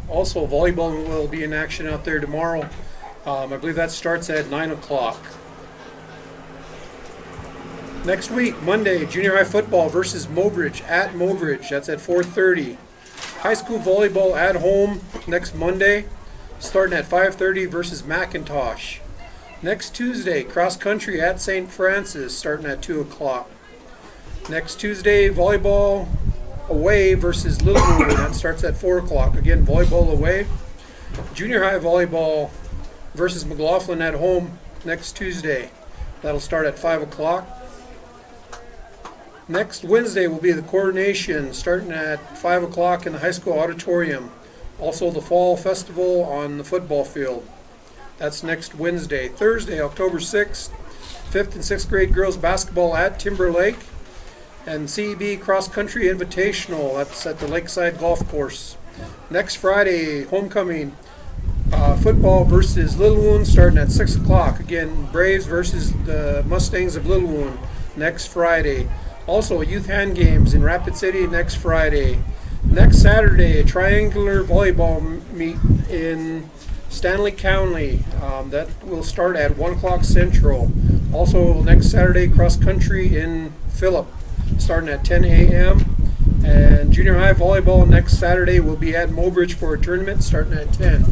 Also, volleyball will be in action out there tomorrow. I believe that starts at 9 o'clock. Next week, Monday, junior high football versus Mobridge at Mobridge. That's at 4:30. High school volleyball at home next Monday, starting at 5:30 versus McIntosh. Next Tuesday, cross country at St. Francis, starting at 2 o'clock. Next Tuesday, volleyball away versus Littlewood. That starts at 4 o'clock. Again, volleyball away. Junior high volleyball versus McLaughlin at home next Tuesday. That'll start at 5 o'clock. Next Wednesday will be the coronation, starting at 5 o'clock in the high school auditorium. Also the fall festival on the football field. That's next Wednesday. Thursday, October 6th, 5th and 6th grade girls basketball at Timberlake. And CEB Cross Country Invitational, that's at the Lakeside Golf Course. Next Friday, homecoming football versus Littlewood, starting at 6 o'clock. Again, Braves versus the Mustangs of Littlewood next Friday. Also, youth hand games in Rapid City next Friday. Next Saturday, a triangular volleyball meet in Stanley County. That will start at 1 o'clock Central. Also, next Saturday, cross country in Phillip, starting at 10 a.m. And junior high volleyball next Saturday will be at Mobridge for a tournament starting at 10.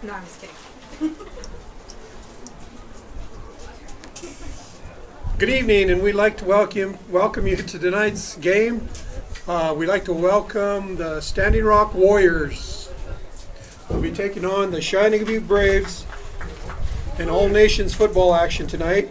No, I'm just kidding. Good evening, and we'd like to welcome you to tonight's game. We'd like to welcome the Standing Rock Warriors. We'll be taking on the Cheyenne-Eagle Butte Braves in All Nations football action tonight.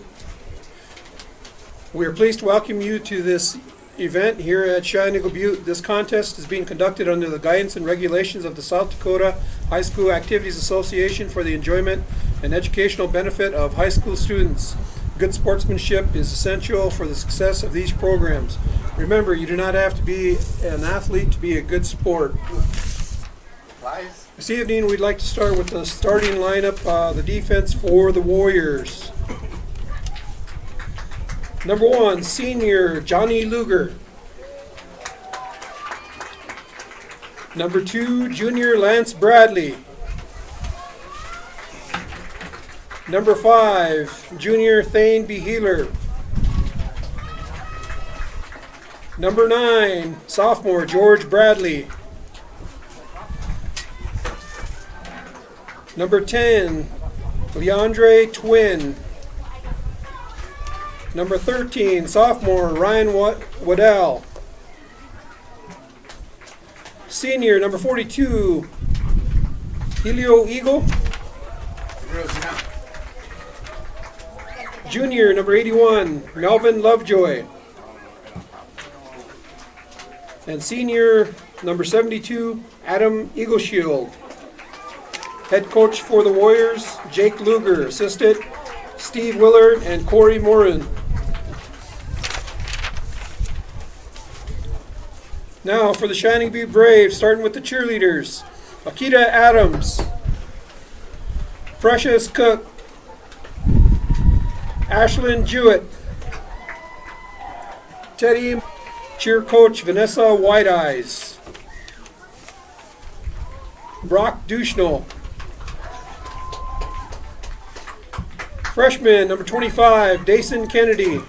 We are pleased to welcome you to this event here at Cheyenne-Eagle Butte. This contest is being conducted under the guidance and regulations of the South Dakota High School Activities Association for the enjoyment and educational benefit of high school students. Good sportsmanship is essential for the success of these programs. Remember, you do not have to be an athlete to be a good sport. This evening, we'd like to start with the starting lineup, the defense for the Warriors. Number 1, senior Johnny Luger. Number 2, junior Lance Bradley. Number 5, junior Thane B. Healer. Number 9, sophomore George Bradley. Number 10, Leandre Twin. Number 13, sophomore Ryan Waddell. Senior, number 42, Helio Eagle. Junior, number 81, Melvin Lovejoy. And senior, number 72, Adam Eagleshield. Head coach for the Warriors, Jake Luger. Assistant, Steve Willard and Corey Morin. Now for the Cheyenne-Eagle Butte Braves, starting with the cheerleaders. Akita Adams, Precious Cook, Ashlyn Jewett, Teddy, cheer coach Vanessa Whiteeyes, Brock Duchnell, freshman number 25, Dason Kennedy,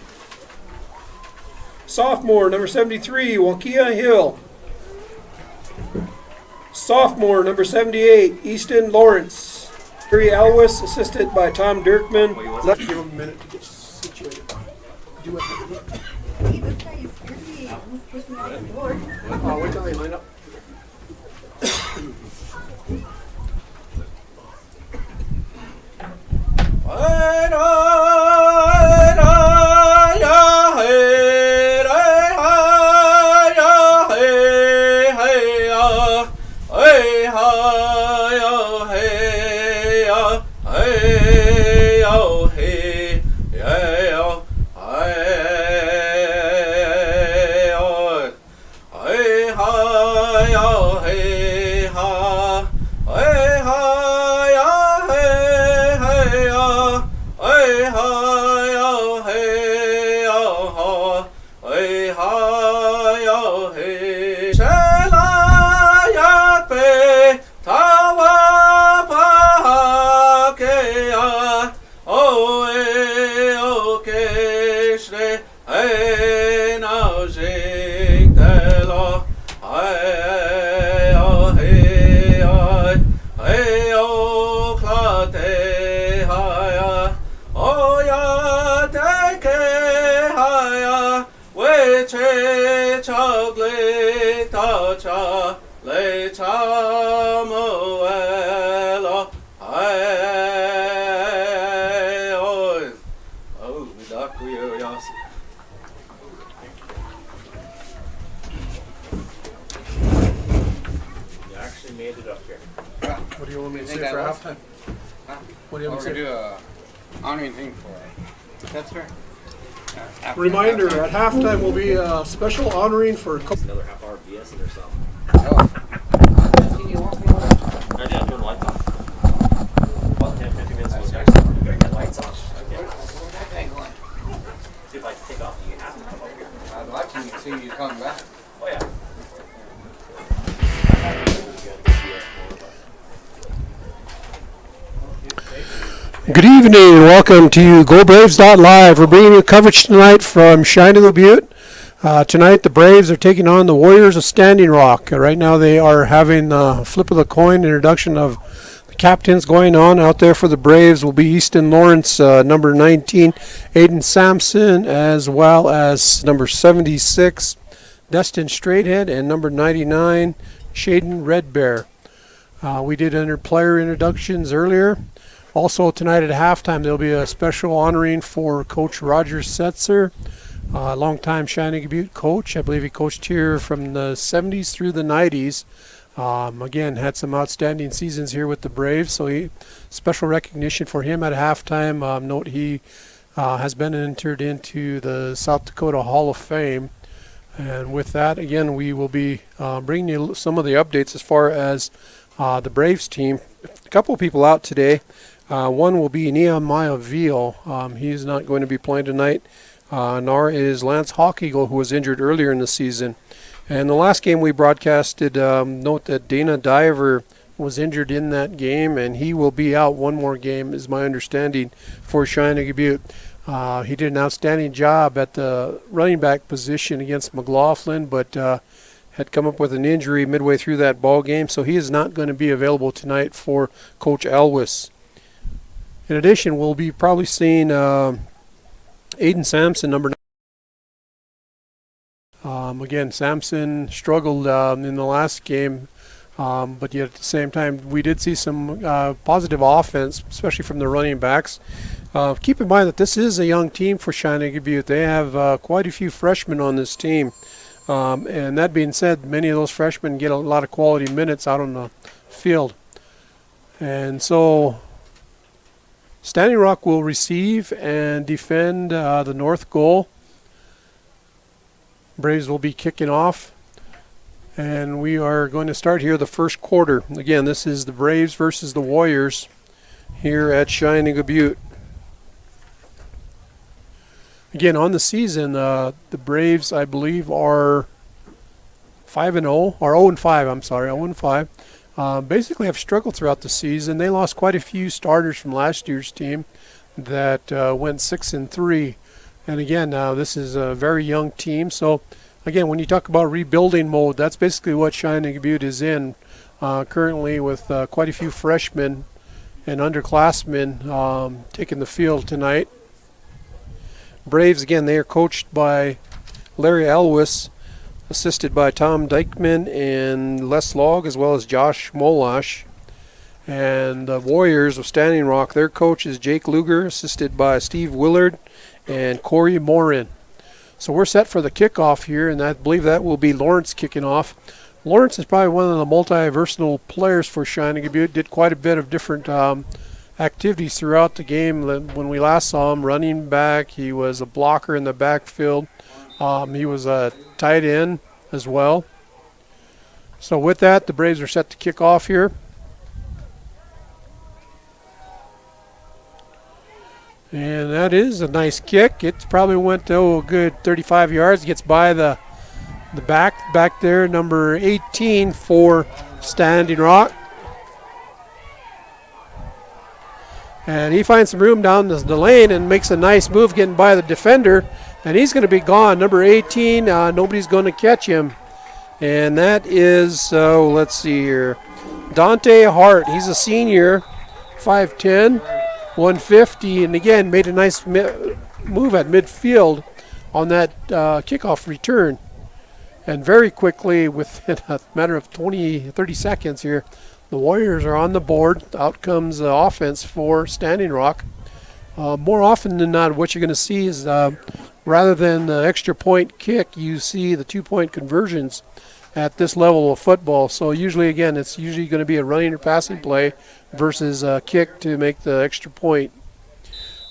sophomore number 73, Wakia Hill, sophomore number 78, Easton Lawrence, Terry Alwis, assisted by Tom Dirkman. Let's give him a minute to get situated. Do it. Hey, this guy is pretty. Almost pushed me out the door. Wait till they line up. What do you want me to say for halftime? What do you want me to say? Do a honoring thing for it. That's fair. Reminder, at halftime will be a special honoring for Another half hour BS or something. Oh. I did, turn the lights off. About 10, 15 minutes was next. Get lights off. Okay. See if I can take off, you have to come over here. I'd like to see you coming back. Oh, yeah. Good evening and welcome to GoBraves.live. We're bringing you coverage tonight from Cheyenne-Eagle Butte. Tonight the Braves are taking on the Warriors of Standing Rock. Right now they are having the flip of the coin introduction of the captains going on. Out there for the Braves will be Easton Lawrence, number 19, Aiden Sampson, as well as number 76, Destin Straighthead, and number 99, Shaden Redbear. We did player introductions earlier. Also tonight at halftime there'll be a special honoring for Coach Roger Setzer, longtime Cheyenne-Eagle Butte coach. I believe he coached here from the 70s through the 90s. Again, had some outstanding seasons here with the Braves, so special recognition for him at halftime. Note he has been entered into the South Dakota Hall of Fame. And with that, again, we will be bringing you some of the updates as far as the Braves team. A couple of people out today. One will be Nehemiah Veal. He's not going to be playing tonight, nor is Lance Hawkeagle, who was injured earlier in the season. And the last game we broadcasted, note that Dana Diver was injured in that game, and he will be out one more game, is my understanding, for Cheyenne-Eagle Butte. He did an outstanding job at the running back position against McLaughlin, but had come up with an injury midway through that ball game, so he is not going to be available tonight for Coach Elwes. In addition, we'll be probably seeing Aiden Sampson, number 9. Again, Sampson struggled in the last game, but yet at the same time, we did see some positive offense, especially from the running backs. Keep in mind that this is a young team for Cheyenne-Eagle Butte. They have quite a few freshmen on this team. And that being said, many of those freshmen get a lot of quality minutes out on the field. And so Standing Rock will receive and defend the north goal. Braves will be kicking off. And we are going to start here the first quarter. Again, this is the Braves versus the Warriors here at Cheyenne-Eagle Butte. Again, on the season, the Braves, I believe, are 5-0, or 0-5, I'm sorry, 0-5. Basically have struggled throughout the season. They lost quite a few starters from last year's team that went 6-3. And again, this is a very young team. So, again, when you talk about rebuilding mode, that's basically what Cheyenne-Eagle Butte is in currently, with quite a few freshmen and underclassmen taking the field tonight. Braves, again, they are coached by Larry Elwes, assisted by Tom Dykman and Les Log, as well as Josh Molash. And the Warriors of Standing Rock, their coach is Jake Luger, assisted by Steve Willard and Corey Morin. So we're set for the kickoff here, and I believe that will be Lawrence kicking off. Lawrence is probably one of the multi-versatile players for Cheyenne-Eagle Butte. Did quite a bit of different activities throughout the game. When we last saw him, running back, he was a blocker in the backfield. He was a tight end as well. So with that, the Braves are set to kick off here. And that is a nice kick. It probably went a good 35 yards. Gets by the back there, number 18 for Standing Rock. And he finds some room down the lane and makes a nice move getting by the defender. And he's going to be gone. Number 18, nobody's going to catch him. And that is, let's see here, Dante Hart. He's a senior, 5'10", 150, and again made a nice move at midfield on that kickoff return. And very quickly, within a matter of 30 seconds here, the Warriors are on the board. Out comes the offense for Standing Rock. More often than not, what you're going to see is rather than the extra point kick, you see the 2-point conversions at this level of football. So usually, again, it's usually going to be a running or passing play versus a kick to make the extra point.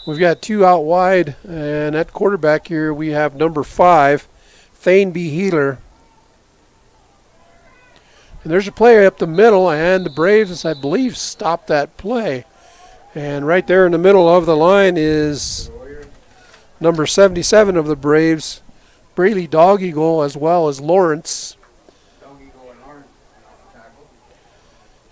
We've got 2 out wide, and at quarterback here we have number 5, Thane B. Healer. And there's a player up the middle, and the Braves, I believe, stopped that play. And right there in the middle of the line is number 77 of the Braves, Braley Dog Eagle, as well as Lawrence.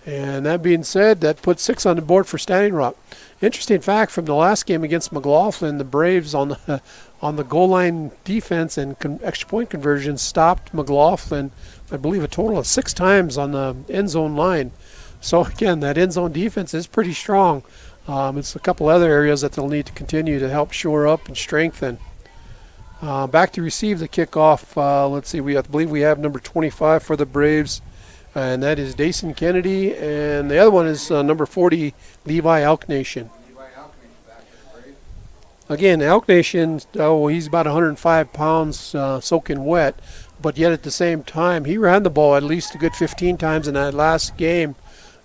And that being said, that puts 6 on the board for Standing Rock. Interesting fact from the last game against McLaughlin, the Braves on the goal line defense and extra point conversion stopped McLaughlin, I believe, a total of 6 times on the end zone line. So again, that end zone defense is pretty strong. It's a couple other areas that they'll need to continue to help shore up and strengthen. Back to receive the kickoff. Let's see, I believe we have number 25 for the Braves, and that is Dason Kennedy, and the other one is number 40, Levi Elk Nation. Again, Elk Nation, he's about 105 pounds soaking wet, but yet at the same time, he ran the ball at least a good 15 times in that last game.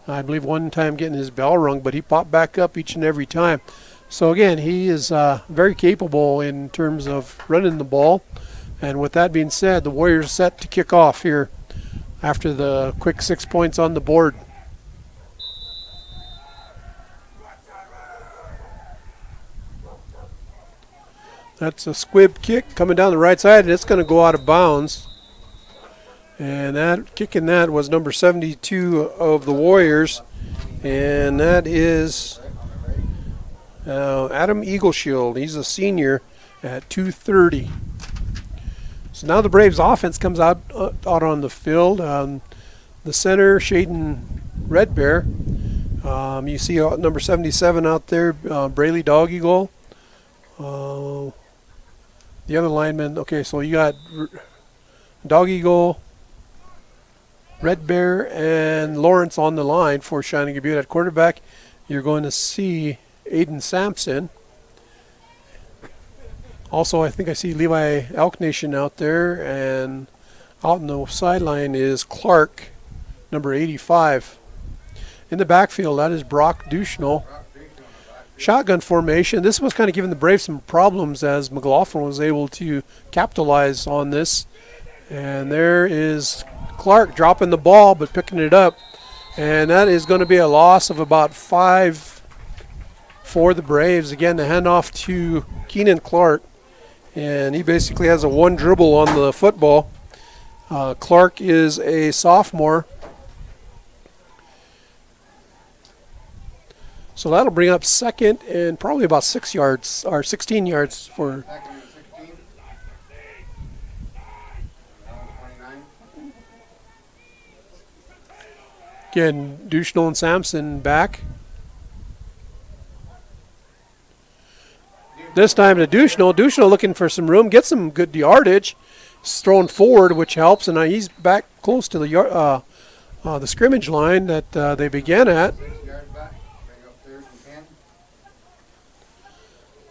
I believe one time getting his bell rung, but he popped back up each and every time. So again, he is very capable in terms of running the ball. And with that being said, the Warriors set to kick off here after the quick 6 points on the board. That's a squib kick coming down the right side, and it's going to go out of bounds. And that kicking that was number 72 of the Warriors, and that is Adam Eagleshield. He's a senior at 230. So now the Braves offense comes out on the field. The center, Shaden Redbear. You see number 77 out there, Braley Dog Eagle. The other lineman, okay, so you got Dog Eagle, Red Bear, and Lawrence on the line for Cheyenne-Eagle Butte. At quarterback, you're going to see Aiden Sampson. Also, I think I see Levi Elk Nation out there, and out on the sideline is Clark, number 85. In the backfield, that is Brock Duchnell. Shotgun formation. This was kind of giving the Braves some problems as McLaughlin was able to capitalize on this. And there is Clark dropping the ball but picking it up. And that is going to be a loss of about 5 for the Braves. Again, the handoff to Keenan Clark. And he basically has a 1 dribble on the football. Clark is a sophomore. So that'll bring up second and probably about 6 yards or 16 yards for. Again, Duchnell and Sampson back. This time to Duchnell. Duchnell looking for some room, get some good yardage. He's thrown forward, which helps, and he's back close to the scrimmage line that they began at.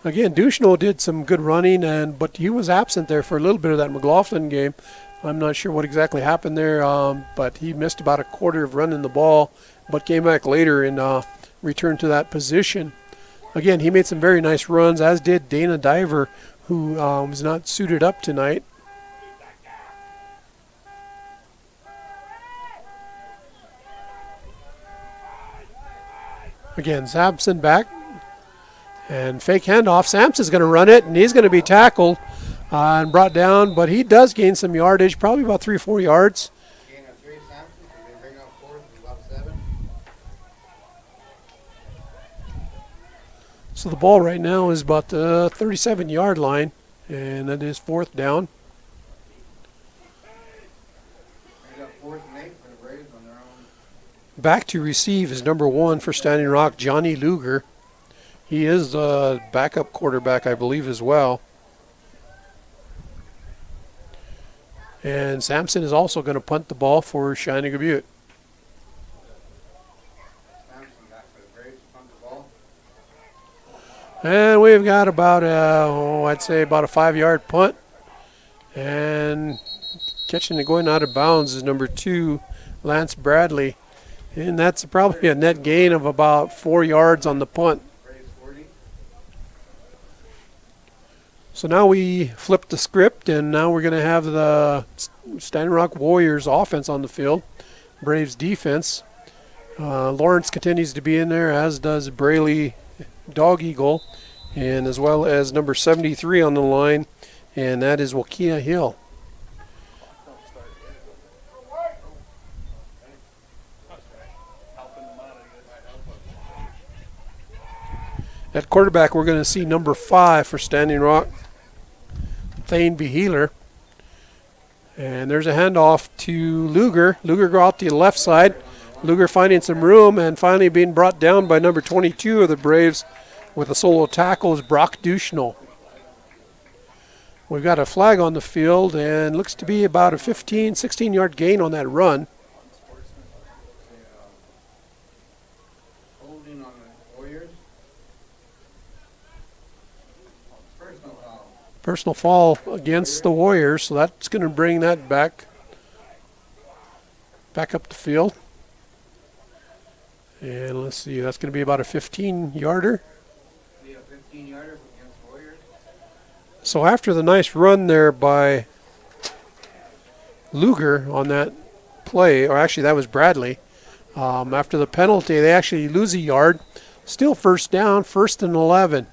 Again, Duchnell did some good running, but he was absent there for a little bit of that McLaughlin game. I'm not sure what exactly happened there, but he missed about a quarter of running the ball, but came back later and returned to that position. Again, he made some very nice runs, as did Dana Diver, who was not suited up tonight. Again, Sampson back. And fake handoff. Sampson's going to run it, and he's going to be tackled and brought down. But he does gain some yardage, probably about 3 or 4 yards. Gain of 3, Sampson. They bring up 4th, about 7. So the ball right now is about the 37-yard line, and that is 4th down. Back to receive is number 1 for Standing Rock, Johnny Luger. He is the backup quarterback, I believe, as well. And Sampson is also going to punt the ball for Cheyenne-Eagle Butte. Samson back for the Braves, punt the ball. And we've got about I'd say about a 5-yard punt. And catching it going out of bounds is number 2, Lance Bradley. And that's probably a net gain of about 4 yards on the punt. Braves 40. So now we flip the script, and now we're going to have the Standing Rock Warriors offense on the field. Braves defense. Lawrence continues to be in there, as does Braley Dog Eagle, and as well as number 73 on the line, and that is Wakia Hill. At quarterback, we're going to see number 5 for Standing Rock, Thane Beheeler. And there's a handoff to Luger. Luger go out to the left side. Luger finding some room and finally being brought down by number 22 of the Braves with a solo tackle is Brock Duchnell. We've got a flag on the field and looks to be about a 15, 16-yard gain on that run. Holding on the Warriors. Personal foul. Personal foul against the Warriors, so that's going to bring that back up the field. And let's see, that's going to be about a 15-yarder. Be a 15-yarder against Warriors. So after the nice run there by Luger on that play, or actually that was Bradley, after the penalty, they actually lose a yard. Still first down, 1st and 11.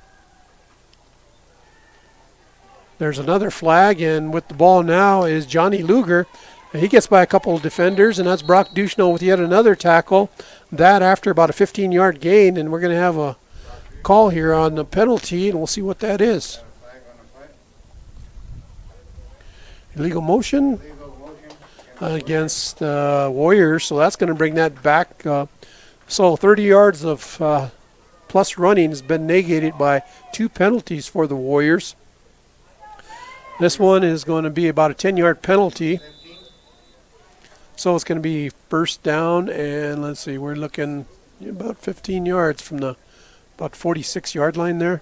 There's another flag, and with the ball now is Johnny Luger. He gets by a couple of defenders, and that's Brock Duchnell with yet another tackle. That after about a 15-yard gain, and we're going to have a call here on the penalty, and we'll see what that is. Flag on the play. Illegal motion Legal motion against Warriors, so that's going to bring that back. So 30 yards of plus running has been negated by 2 penalties for the Warriors. This one is going to be about a 10-yard penalty. 15. So it's going to be first down, and let's see, we're looking about 15 yards from the about 46-yard line there.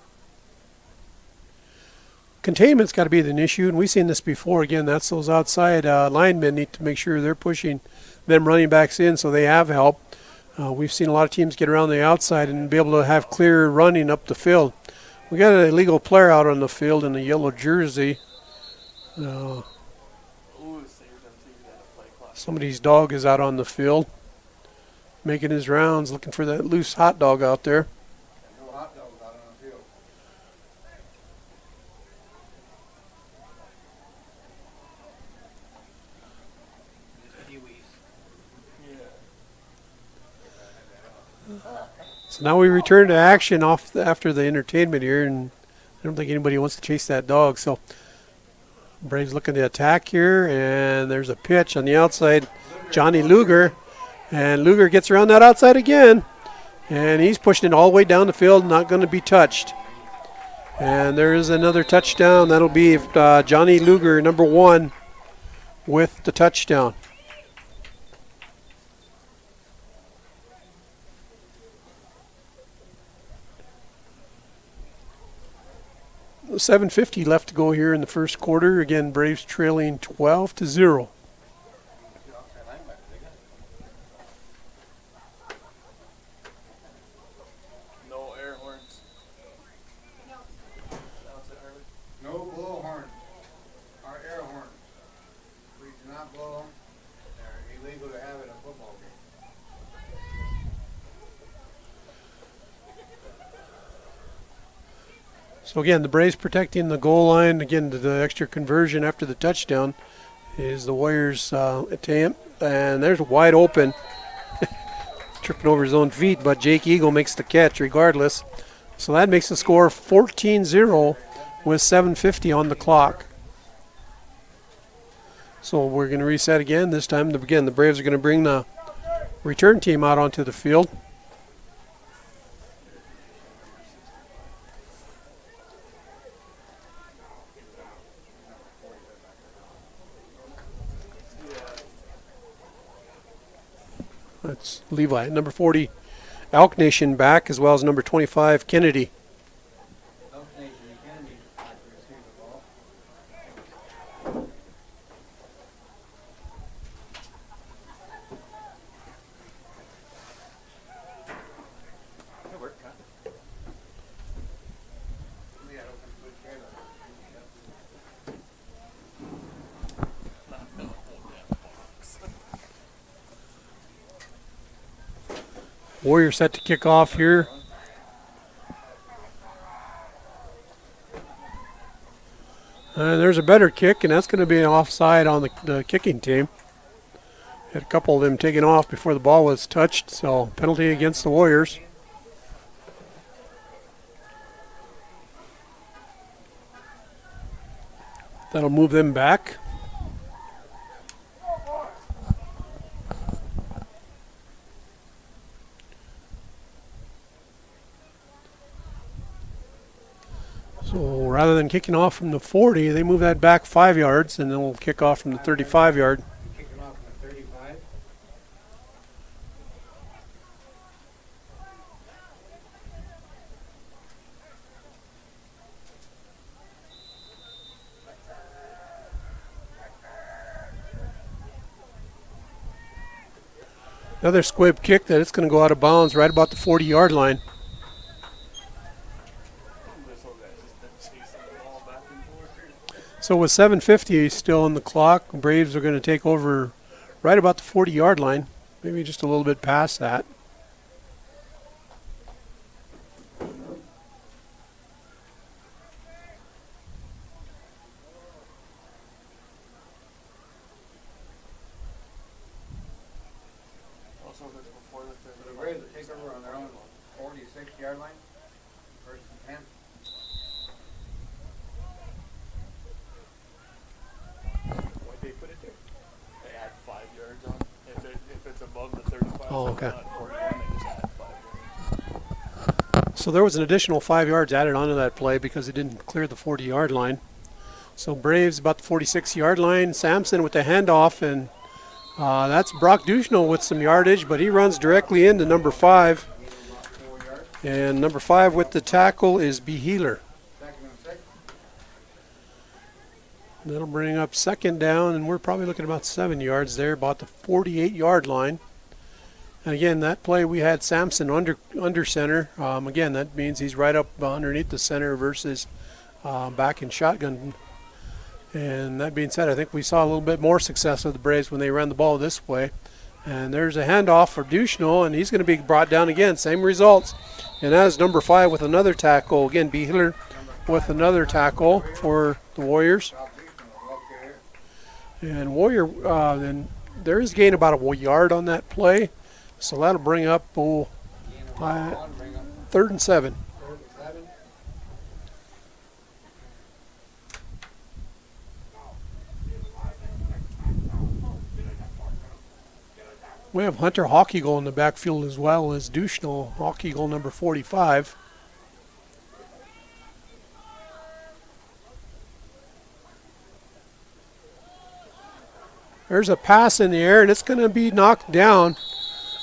Containment's got to be an issue, and we've seen this before. Again, that's those outside linemen need to make sure they're pushing them running backs in so they have help. We've seen a lot of teams get around the outside and be able to have clear running up the field. We got an illegal player out on the field in the yellow jersey. Somebody's dog is out on the field, making his rounds, looking for that loose hot dog out there. No hot dogs out on the field. So now we return to action after the entertainment here, and I don't think anybody wants to chase that dog. So Braves looking to attack here, and there's a pitch on the outside. Johnny Luger, and Luger gets around that outside again, and he's pushing it all the way down the field, not going to be touched. And there is another touchdown. That'll be Johnny Luger, number 1, with the touchdown. $7:50 left to go here in the first quarter. Again, Braves trailing 12-0. No air horns. No blow horns or air horns. We do not blow them. They're illegal to have at a football game. So again, the Braves protecting the goal line. Again, the extra conversion after the touchdown is the Warriors' attempt. And there's a wide open. Tripping over his own feet, but Jake Eagle makes the catch regardless. So that makes the score 14-0 with 7:50 on the clock. So we're going to reset again. This time, again, the Braves are going to bring the return team out onto the field. That's Levi. Number 40, Elk Nation back, as well as number 25, Kennedy. Elk Nation and Kennedy back to receive the ball. Good work, huh? We had open good care of Warriors set to kick off here. And there's a better kick, and that's going to be an offside on the kicking team. Had a couple of them taken off before the ball was touched, so penalty against the Warriors. That'll move them back. So rather than kicking off from the 40, they move that back 5 yards, and then we'll kick off from the 35-yard. Kicking off from the 35. Another squib kick that it's going to go out of bounds right about the 40-yard line. So with 7:50 still on the clock, Braves are going to take over right about the 40-yard line, maybe just a little bit past that. So the Braves will take over on their own 46-yard line. First and 10. Why'd they put it there? They add 5 yards on. If it's above the 35. Oh, okay. Not 41, they just add 5 yards. So there was an additional 5 yards added onto that play because it didn't clear the 40-yard line. So Braves about the 46-yard line. Sampson with the handoff, and that's Brock Duchenot with some yardage, but he runs directly into number 5. Gain about 4 yards. And number 5 with the tackle is Beheeler. Second and 6. That'll bring up second down, and we're probably looking at about 7 yards there, about the 48-yard line. And again, that play we had Sampson under center. Again, that means he's right up underneath the center versus back in shotgun. And that being said, I think we saw a little bit more success with the Braves when they ran the ball this way. And there's a handoff for Duchenot, and he's going to be brought down again. Same results. And that's number 5 with another tackle. Again, Beheeler with another tackle for the Warriors. Brock Duchenot will up there. And Warrior, then there is gain about a yard on that play. So that'll bring up Gain of Uh, 1, bring up 3rd and 7. 3rd and 7. We have Hunter Hockey goal in the backfield as well as Duchenot, Hockey goal number 45. There's a pass in the air, and it's going to be knocked down.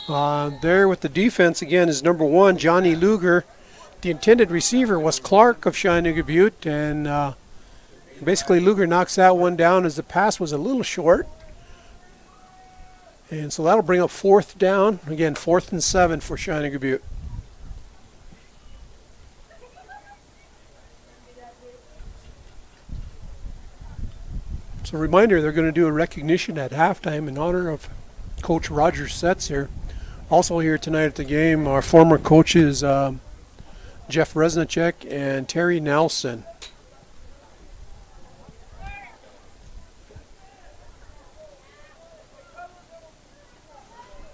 There with the defense again is number 1, Johnny Luger. The intended receiver was Clark of Cheyenne-Eagle Butte, and basically Luger knocks that one down as the pass was a little short. And so that'll bring up 4th down. Again, 4th and 7 for Cheyenne-Eagle Butte. So a reminder, they're going to do a recognition at halftime in honor of Coach Roger Setzer. Also here tonight at the game, our former coaches Jeff Resnicek and Terry Nelson.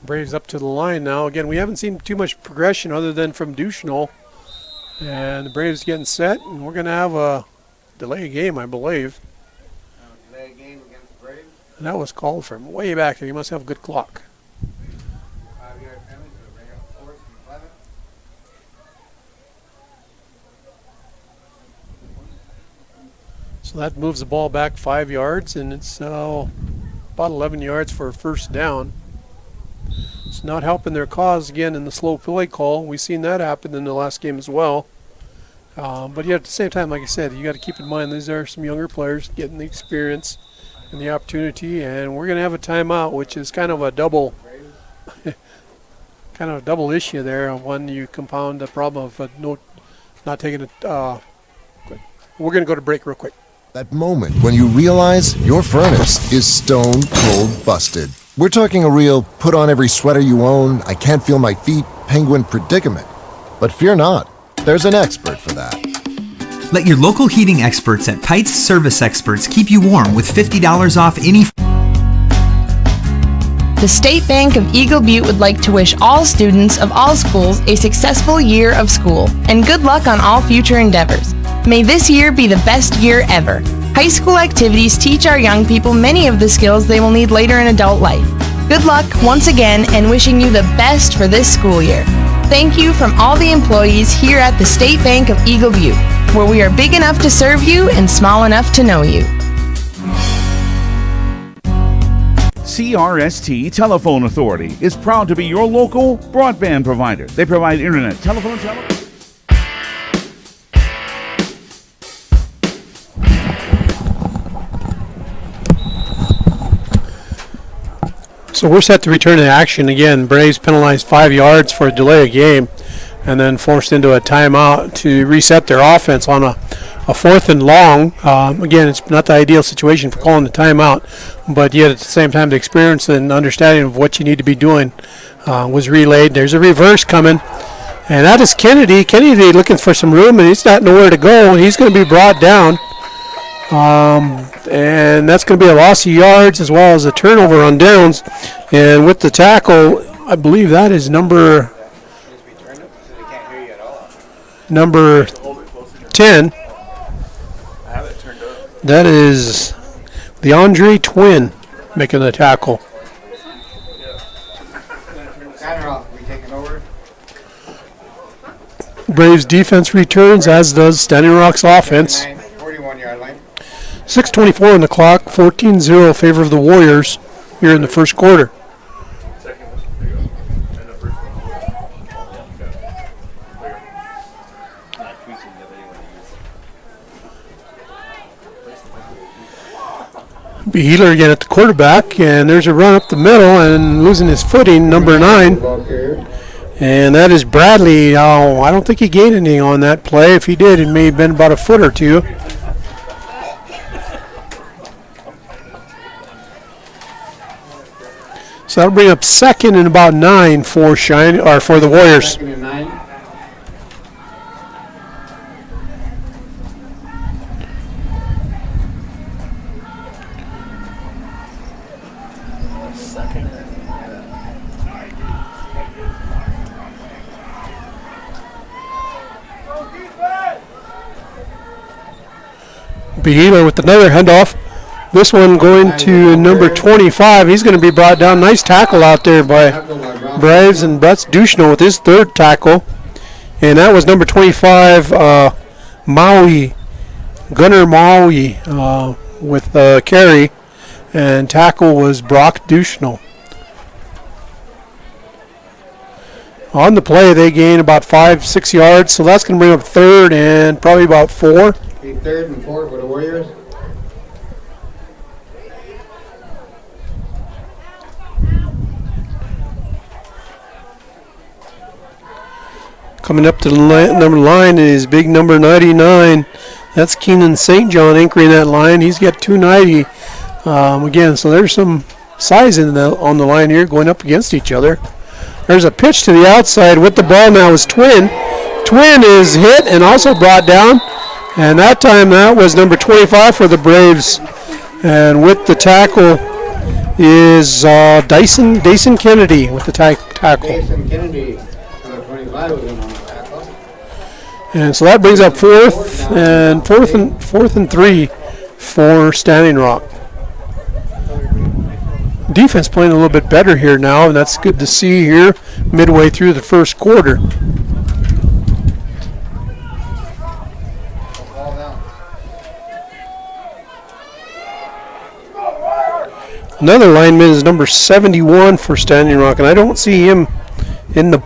Braves up to the line now. Again, we haven't seen too much progression other than from Duchenot. And the Braves getting set, and we're going to have a delay game, I believe. Delay game against the Braves. And that was called from way back there. You must have a good clock. penalty to bring up 4th and 11. So that moves the ball back 5 yards, and it's about 11 yards for a first down. It's not helping their cause again in the slow play call. We've seen that happen in the last game as well. But yet at the same time, like I said, you got to keep in mind these are some younger players getting the experience and the opportunity, and we're going to have a timeout, which is kind of a double issue there when you compound the problem of not taking it. We're going to go to break real quick. That moment when you realize your furnace is stone cold busted. We're talking a real put on every sweater you own, I can't feel my feet, penguin predicament. But fear not, there's an expert for that. Let your local heating experts at Pites Service Experts keep you warm with $50 off any. The State Bank of Eagle Butte would like to wish all students of all schools a successful year of school and good luck on all future endeavors. May this year be the best year ever. High school activities teach our young people many of the skills they will need later in adult life. Good luck once again and wishing you the best for this school year. Thank you from all the employees here at the State Bank of Eagle Butte, where we are big enough to serve you and small enough to know you. CRST Telephone Authority is proud to be your local broadband provider. They provide internet, telephone, and telephone. So we're set to return to action again. Braves penalized 5 yards for a delay of game and then forced into a timeout to reset their offense on a 4th and long. Again, it's not the ideal situation for calling the timeout, but yet at the same time the experience and understanding of what you need to be doing was relayed. There's a reverse coming, and that is Kennedy. Kennedy looking for some room, and he's got nowhere to go. He's going to be brought down. And that's going to be a loss of yards as well as a turnover on downs. And with the tackle, I believe that is number 10. That is the Andre Twin making the tackle. Braves defense returns, as does Standing Rock's offense. 41-yard line. 6:24 on the clock, 14-0 favor of the Warriors here in the first quarter. Behealer again at the quarterback, and there's a run up the middle and losing his footing, number 9. And that is Bradley. Oh, I don't think he gained anything on that play. If he did, it may have been about a foot or two. So that'll bring up 2nd and about 9 for for the Warriors. 2nd and 9. Behealer with another handoff. This one going to number 25. He's going to be brought down. Nice tackle out there by Braves, and Brett Duchneau with his 3rd tackle. And that was number 25, Maui, Gunnar Maui with carry. And tackle was Brock Duchneau. On the play, they gain about 5-6 yards, so that's going to bring up 3rd and probably about 4. 3rd and 4 for the Warriors. Coming up to the line is big number 99. That's Keenan St. John anchoring that line. He's got 290 again, so there's some size on the line here going up against each other. There's a pitch to the outside with the ball now is Twin. Twin is hit and also brought down. And that time that was number 25 for the Braves. And with the tackle is Dyson Kennedy with the tackle. Dyson Kennedy, number 25, was in on the tackle. And so that brings up 4th and 3 for Standing Rock. Defense playing a little bit better here now, and that's good to see here midway through the first quarter. Ball down. Another lineman is number 71 for Standing Rock, and I don't see him in the.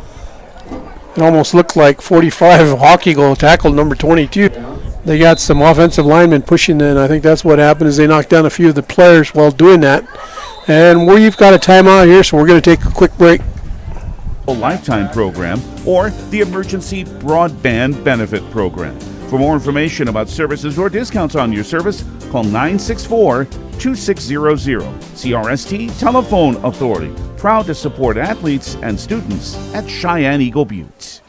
It almost looked like 45 hockey goal tackle number 22. They got some offensive linemen pushing in. I think that's what happened is they knocked down a few of the players while doing that. And we've got a timeout here, so we're going to take a quick break. A lifetime program or the Emergency Broadband Benefit Program. For more information about services or discounts on your service, call 964-2600. CRST Telephone Authority, proud to support athletes and students at Cheyenne-Eagle Butte.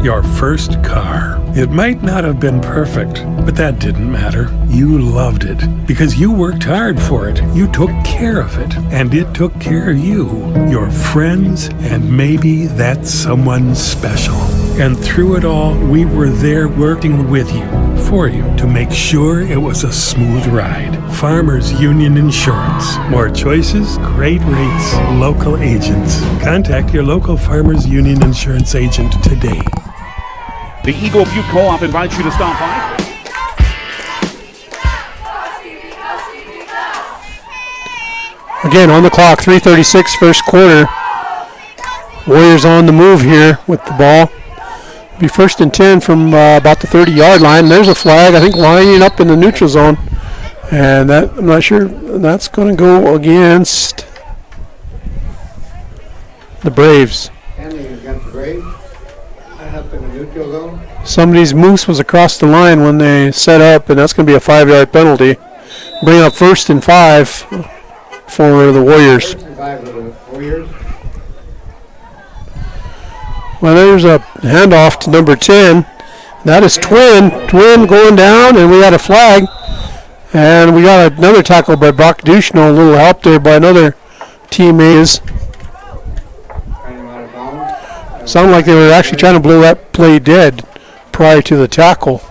Your first car. It might not have been perfect, but that didn't matter. You loved it because you worked hard for it. You took care of it, and it took care of you, your friends, and maybe that someone special. And through it all, we were there working with you, for you, to make sure it was a smooth ride. Farmers Union Insurance. More choices, great rates, local agents. Contact your local Farmers Union Insurance agent today. The Eagle Butte Co-op invites you to stop by. Again, on the clock, 3:36 first quarter. Warriors on the move here with the ball. Be first and 10 from about the 30-yard line. There's a flag, I think, lining up in the neutral zone. And that, I'm not sure, that's going to go against the Braves. Handling against the Braves. Line up in the neutral zone. Somebody's moose was across the line when they set up, and that's going to be a 5-yard penalty. Bring up first and 5 for the Warriors. First and 5 for the Warriors. Well, there's a handoff to number 10. That is Twin. Twin going down, and we got a flag. And we got another tackle by Brock Duchno. A little help there by another teammate. Kind of out of bounds. Sounded like they were actually trying to blow that play dead prior to the tackle.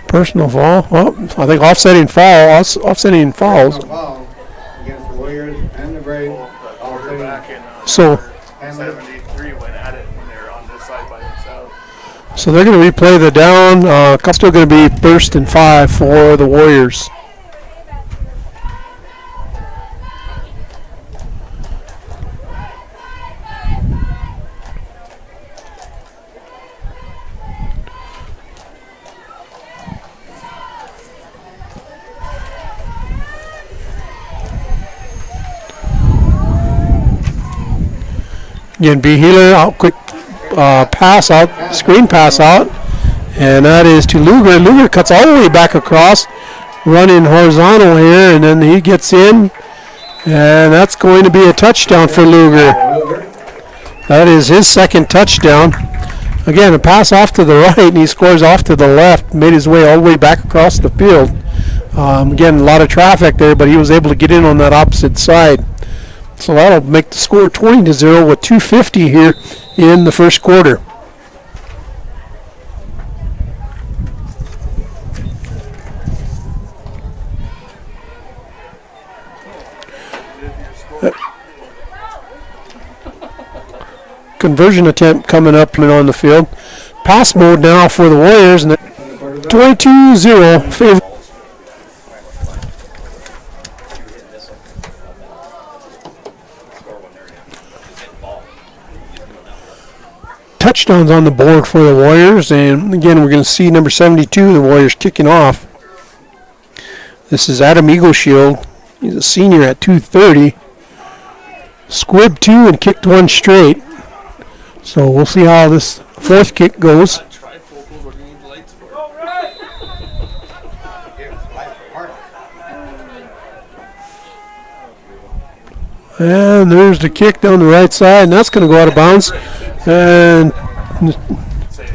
Personal foul. Oh, I think offsetting fouls. Personal foul against the Warriors and the Braves. All We're back in So 73 went at it when they were on this side by themselves. So they're going to replay the down. Still going to be first and 5 for the Warriors. Again, B. Healer, out quick pass out, screen pass out, and that is to Luger. Luger cuts all the way back across, running horizontal here, and then he gets in, and that's going to be a touchdown for Luger. That is his second touchdown. Again, a pass off to the right, and he scores off to the left, made his way all the way back across the field. Again, a lot of traffic there, but he was able to get in on that opposite side. So that'll make the score 20-0 with 2:50 here in the first quarter. Conversion attempt coming up and on the field. Pass mode now for the Warriors, and 22-0 favor. Touchdowns on the board for the Warriors, and again we're going to see number 72, the Warriors kicking off. This is Adam Eagleshield. He's a senior at 230. Squibbed 2 and kicked 1 straight. So we'll see how this fourth kick goes. And there's the kick down the right side, and that's going to go out of bounds. And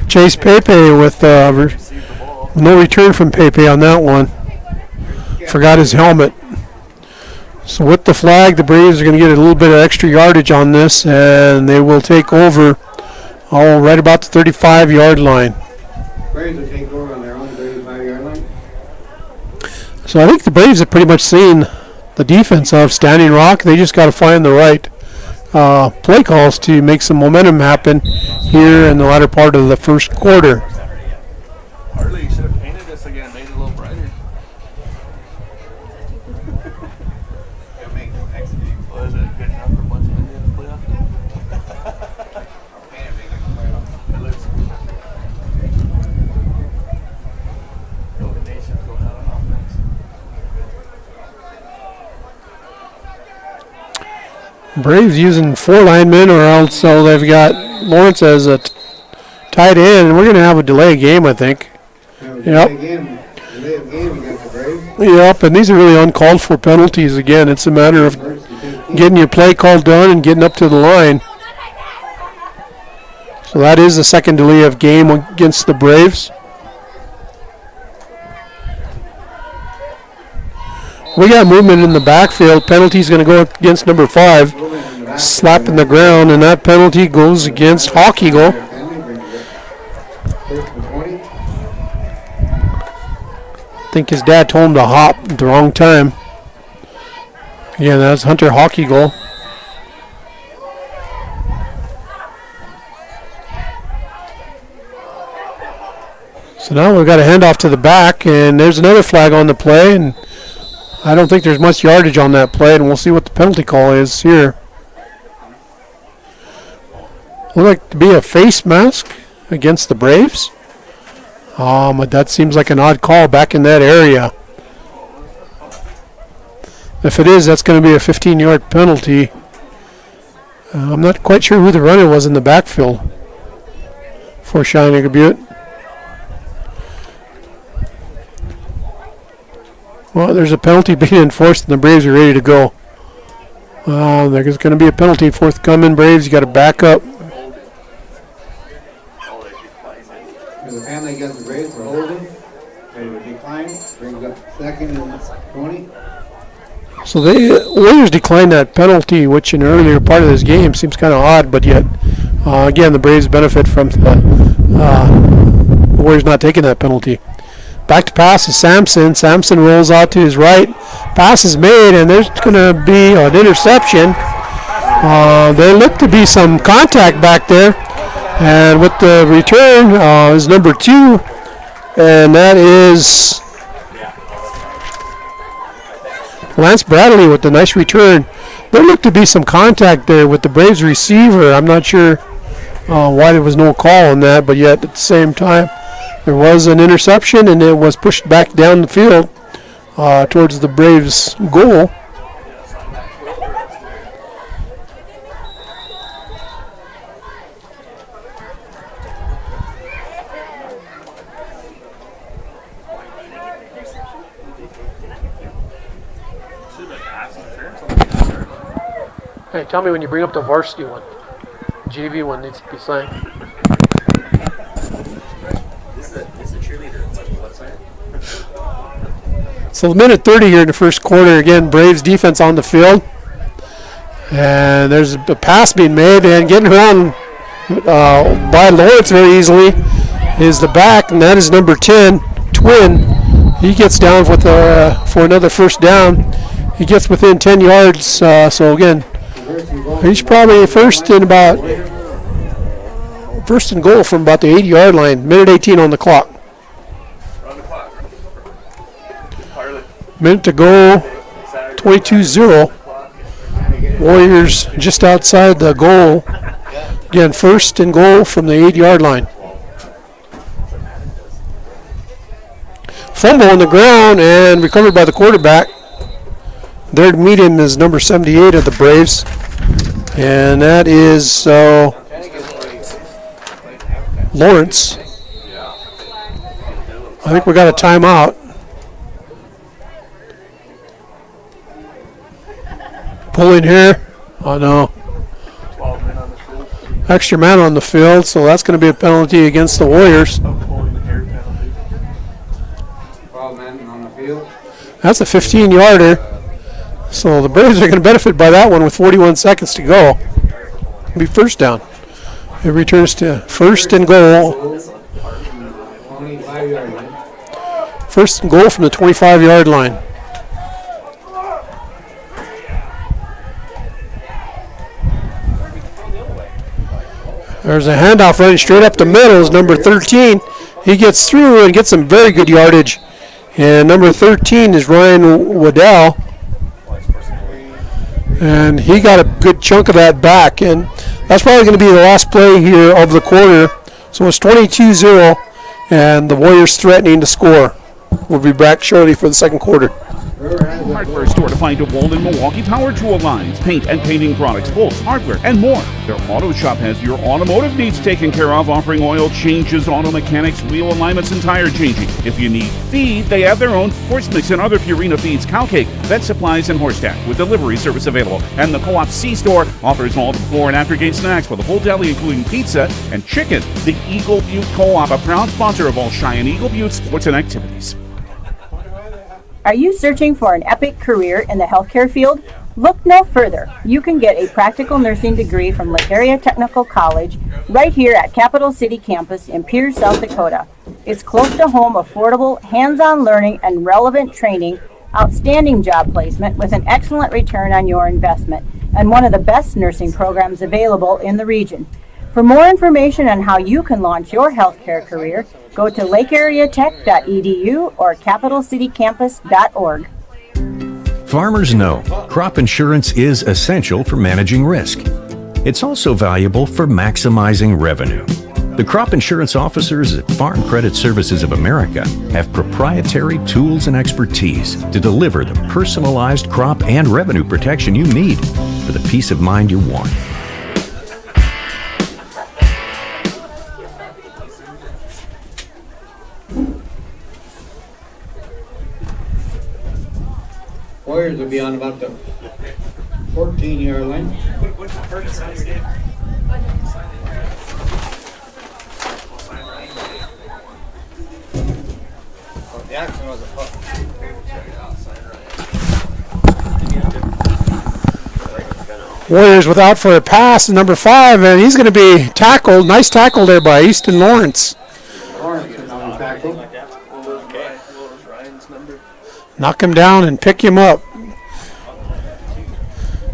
Chase Pepe with no return from Pepe on that one. Forgot his helmet. So with the flag, the Braves are going to get a little bit of extra yardage on this, and they will take over right about the 35-yard line. Braves will take over on their own 35-yard line. So I think the Braves have pretty much seen the defense of Standing Rock. They just got to find the right play calls to make some momentum happen here in the latter part of the first quarter. Harley, you should have painted this again, made it a little brighter. It'll make the next game. Was it good enough for much in the playoff? I'll paint it, make it playoff. It looks good. The nation's going out on offense. Braves using 4 linemen, or else so they've got Lawrence as a tight end, and we're going to have a delay game, I think. Yep. Delay of game against the Braves. Yep, and these are really uncalled for penalties again. It's a matter of getting your play call done and getting up to the line. So that is the second delay of game against the Braves. We got movement in the backfield. Penalty's going to go against number 5, slapping the ground, and that penalty goes against Cheyenne-Eagle. First and 20. I think his dad told him to hop at the wrong time. Again, that's Hunter Cheyenne-Eagle. So now we've got a handoff to the back, and there's another flag on the play, and I don't think there's much yardage on that play, and we'll see what the penalty call is here. Look like to be a face mask against the Braves. But that seems like an odd call back in that area. If it is, that's going to be a 15-yard penalty. I'm not quite sure who the runner was in the backfield for Cheyenne-Eagle Butte. Well, there's a penalty being enforced, and the Braves are ready to go. There's going to be a penalty forthcoming. Braves, you got to back up. There's a penalty against the Braves for holding. They would decline. Brings up second and 20. So the Warriors declined that penalty, which in an earlier part of this game seems kind of odd, but yet, again, the Braves benefit from the Warriors not taking that penalty. Back to pass is Sampson. Sampson rolls out to his right. Pass is made, and there's going to be an interception. There looked to be some contact back there. And with the return is number 2, and that is Lance Bradley with the nice return. There looked to be some contact there with the Braves receiver. I'm not sure why there was no call on that, but yet at the same time, there was an interception, and it was pushed back down the field towards the Braves' goal. Hey, tell me when you bring up the varsity one. JV one needs to be signed. This is a cheerleader. It's like what's that? So the minute 30 here in the first quarter. Again, Braves defense on the field. And there's a pass being made, and getting around by Lawrence very easily is the back, and that is number 10, Twin. He gets down with for another first down. He gets within 10 yards, so again, he's probably first and goal from about the 80-yard line. Minute 18 on the clock. Minute to go, 22-0. Warriors just outside the goal. Again, first and goal from the 8-yard line. Fumble on the ground and recovered by the quarterback. There to meet him is number 78 of the Braves. And that is Lawrence. I think we got a timeout. Pulling here. Oh no. Extra man on the field, so that's going to be a penalty against the Warriors. 12 men on the field. That's a 15-yarder. So the Braves are going to benefit by that one with 41 seconds to go. It'll be first down. It returns to first and goal. 25-yard line. First and goal from the 25-yard line. There's a handoff running straight up the middle. Is number 13. He gets through and gets some very good yardage. And number 13 is Ryan Waddell. And he got a good chunk of that back. And that's probably going to be the last play here of the quarter. So it's 22-0, and the Warriors threatening to score. We'll be back shortly for the second quarter. Hardware store to find DeWalt and Milwaukee power tool lines, paint and painting products, bolts, hardware, and more. Their auto shop has your automotive needs taken care of, offering oil changes, auto mechanics, wheel alignments, and tire changing. If you need feed, they have their own horse mix and other Purina feeds, cow cake, vet supplies, and horse tack with delivery service available. And the Co-op C-Store offers all the before and after game snacks for the whole deli, including pizza and chicken. The Eagle Butte Co-op, a proud sponsor of all Cheyenne-Eagle Butte sports and activities. Are you searching for an epic career in the healthcare field? Look no further. You can get a practical nursing degree from Lake Area Technical College right here at Capital City Campus in Pierce, South Dakota. It's close to home, affordable, hands-on learning, and relevant training, outstanding job placement with an excellent return on your investment, and one of the best nursing programs available in the region. For more information on how you can launch your healthcare career, go to lakeareatech.edu or capitalcitycampus.org. Farmers know crop insurance is essential for managing risk. It's also valuable for maximizing revenue. The crop insurance officers at Farm Credit Services of America have proprietary tools and expertise to deliver the personalized crop and revenue protection you need for the peace of mind you want. Warriors will be on about the 14-yard line. The action was a puck. Warriors without for a pass, number 5, and he's going to be tackled. Nice tackle there by Easton Lawrence. Lawrence is on the tackle. Knock him down and pick him up.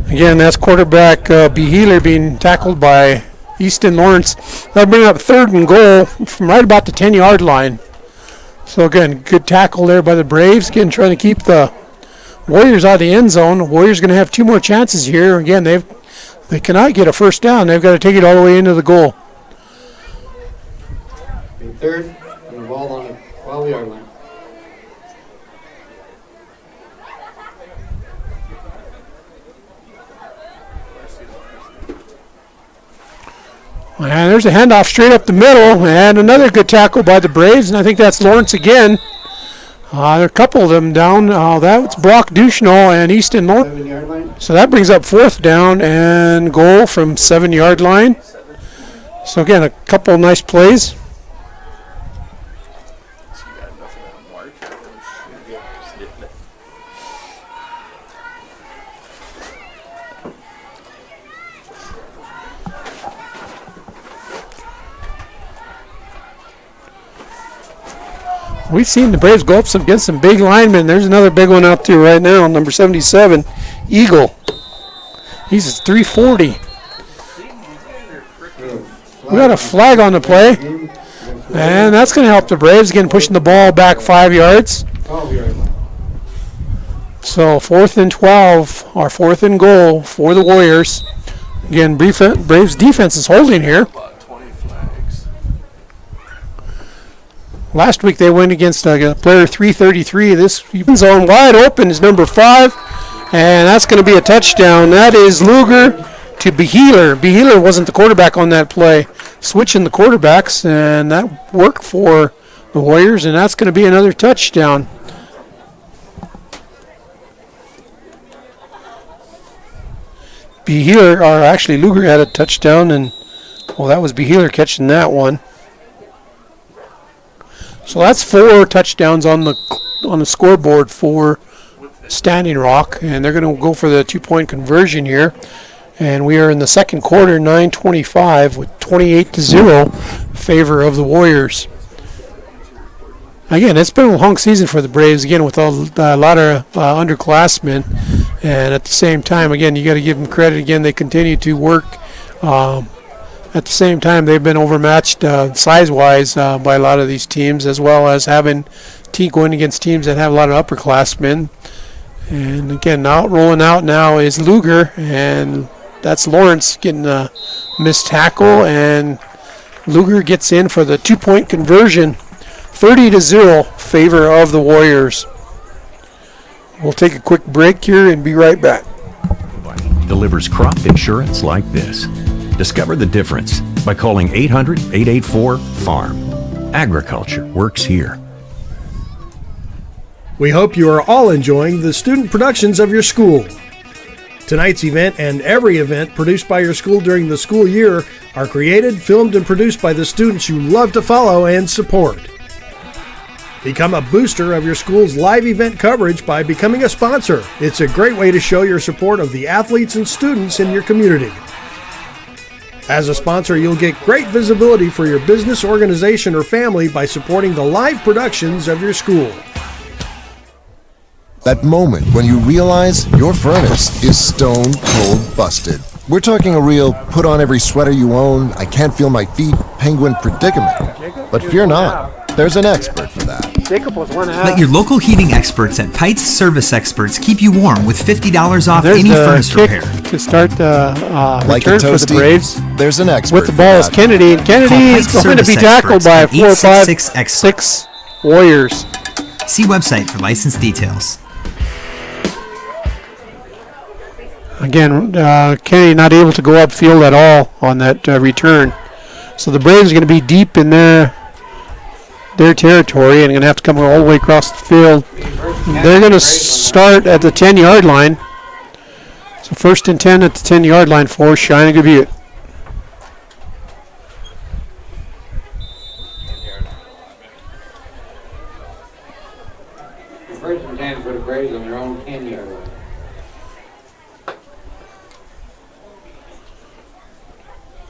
Again, that's quarterback B. Healer being tackled by Easton Lawrence. That'll bring up third and goal from right about the 10-yard line. So again, good tackle there by the Braves. Again, trying to keep the Warriors out of the end zone. The Warriors going to have 2 more chances here. Again, they cannot get a first down. They've got to take it all the way into the goal. Third, and the ball on the 12-yard line. And there's a handoff straight up the middle, and another good tackle by the Braves, and I think that's Lawrence again. There are a couple of them down. That's Brock Duchenal and Easton Lawrence. 7-yard line. So that brings up fourth down and goal from 7-yard line. So again, a couple of nice plays. We've seen the Braves go up against some big linemen. There's another big one out there right now, number 77, Eagle. He's 340. We got a flag on the play, and that's going to help the Braves, again pushing the ball back 5 yards. 12-yard line. So 4th and 12, or 4th and goal for the Warriors. Again, Braves defense is holding here. Last week they went against player 333. This zone wide open is number 5, and that's going to be a touchdown. That is Luger to Beheeler. Beheeler wasn't the quarterback on that play. Switching the quarterbacks, and that worked for the Warriors, and that's going to be another touchdown. Beheeler, or actually Luger had a touchdown, and that was Beheeler catching that one. So that's 4 touchdowns on the scoreboard for Standing Rock, and they're going to go for the 2-point conversion here. And we are in the second quarter, 9:25, with 28-0 favor of the Warriors. Again, it's been a long season for the Braves, again, with a lot of underclassmen. And at the same time, again, you got to give them credit. Again, they continue to work. At the same time, they've been overmatched size-wise by a lot of these teams, as well as having going against teams that have a lot of upperclassmen. And again, rolling out now is Luger, and that's Lawrence getting a missed tackle, and Luger gets in for the 2-point conversion. 30-0 favor of the Warriors. We'll take a quick break here and be right back. Delivers crop insurance like this. Discover the difference by calling 800-884-FARM. Agriculture works here. We hope you are all enjoying the student productions of your school. Tonight's event and every event produced by your school during the school year are created, filmed, and produced by the students you love to follow and support. Become a booster of your school's live event coverage by becoming a sponsor. It's a great way to show your support of the athletes and students in your community. As a sponsor, you'll get great visibility for your business, organization, or family by supporting the live productions of your school. That moment when you realize your furnace is stone cold busted. We're talking a real put on every sweater you own, I can't feel my feet, penguin predicament. But fear not, there's an expert for that. Let your local heating experts at Pites Service Experts keep you warm with $50 off any furnace repair. To start the Like a return for the toasty, Braves. there's an expert With the for ball is that. Kennedy, and Kennedy is Pites going to be Service tackled by Experts a at 4-5-6 Warriors. See website for license details. Again, Kennedy not able to go upfield at all on that return. So the Braves are going to be deep in their territory and going to have to come all the way across the field. They're going to start at the 10-yard line. So 1st and 10 at the 10-yard line for Cheyenne-Eagle Butte. First and 10 for the Braves on their own 10-yard line.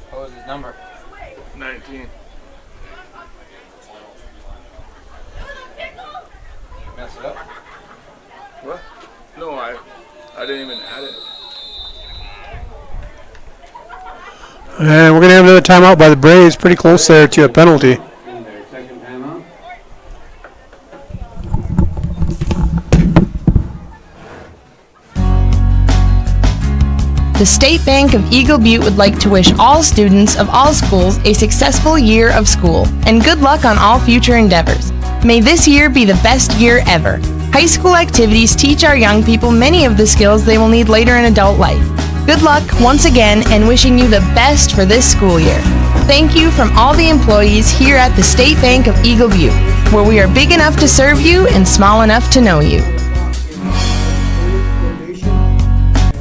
What was his number? 19. Mess it up? What? No, I didn't even add it. And we're going to have another timeout by the Braves, pretty close there to a penalty. And their second timeout. The State Bank of Eagle Butte would like to wish all students of all schools a successful year of school and good luck on all future endeavors. May this year be the best year ever. High school activities teach our young people many of the skills they will need later in adult life. Good luck once again and wishing you the best for this school year. Thank you from all the employees here at the State Bank of Eagle Butte, where we are big enough to serve you and small enough to know you.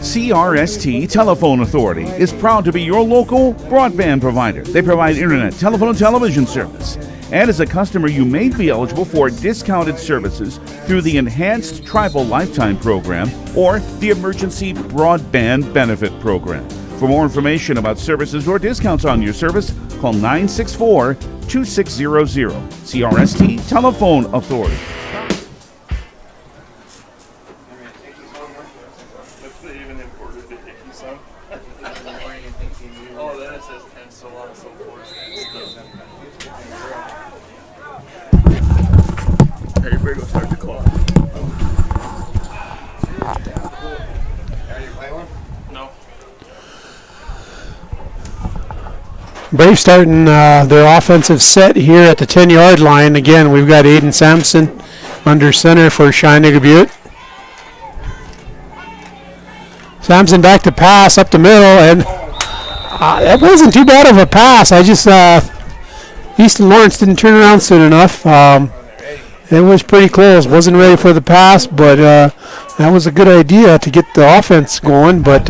CRST Telephone Authority is proud to be your local broadband provider. They provide internet, telephone, and television service. And as a customer, you may be eligible for discounted services through the Enhanced Tribal Lifetime Program or the Emergency Broadband Benefit Program. For more information about services or discounts on your service, call 964-2600. CRST Telephone Authority. Even imported the Hickey song. Oh, then it says 10 so long, so forth. Hey, you better go start the clock. Are you play one? No. Braves starting their offensive set here at the 10-yard line. Again, we've got Aiden Sampson under center for Cheyenne-Eagle Butte. Sampson back to pass up the middle, and that wasn't too bad of a pass. I just, Easton Lawrence didn't turn around soon enough. It was pretty close. Wasn't ready for the pass, but that was a good idea to get the offense going. But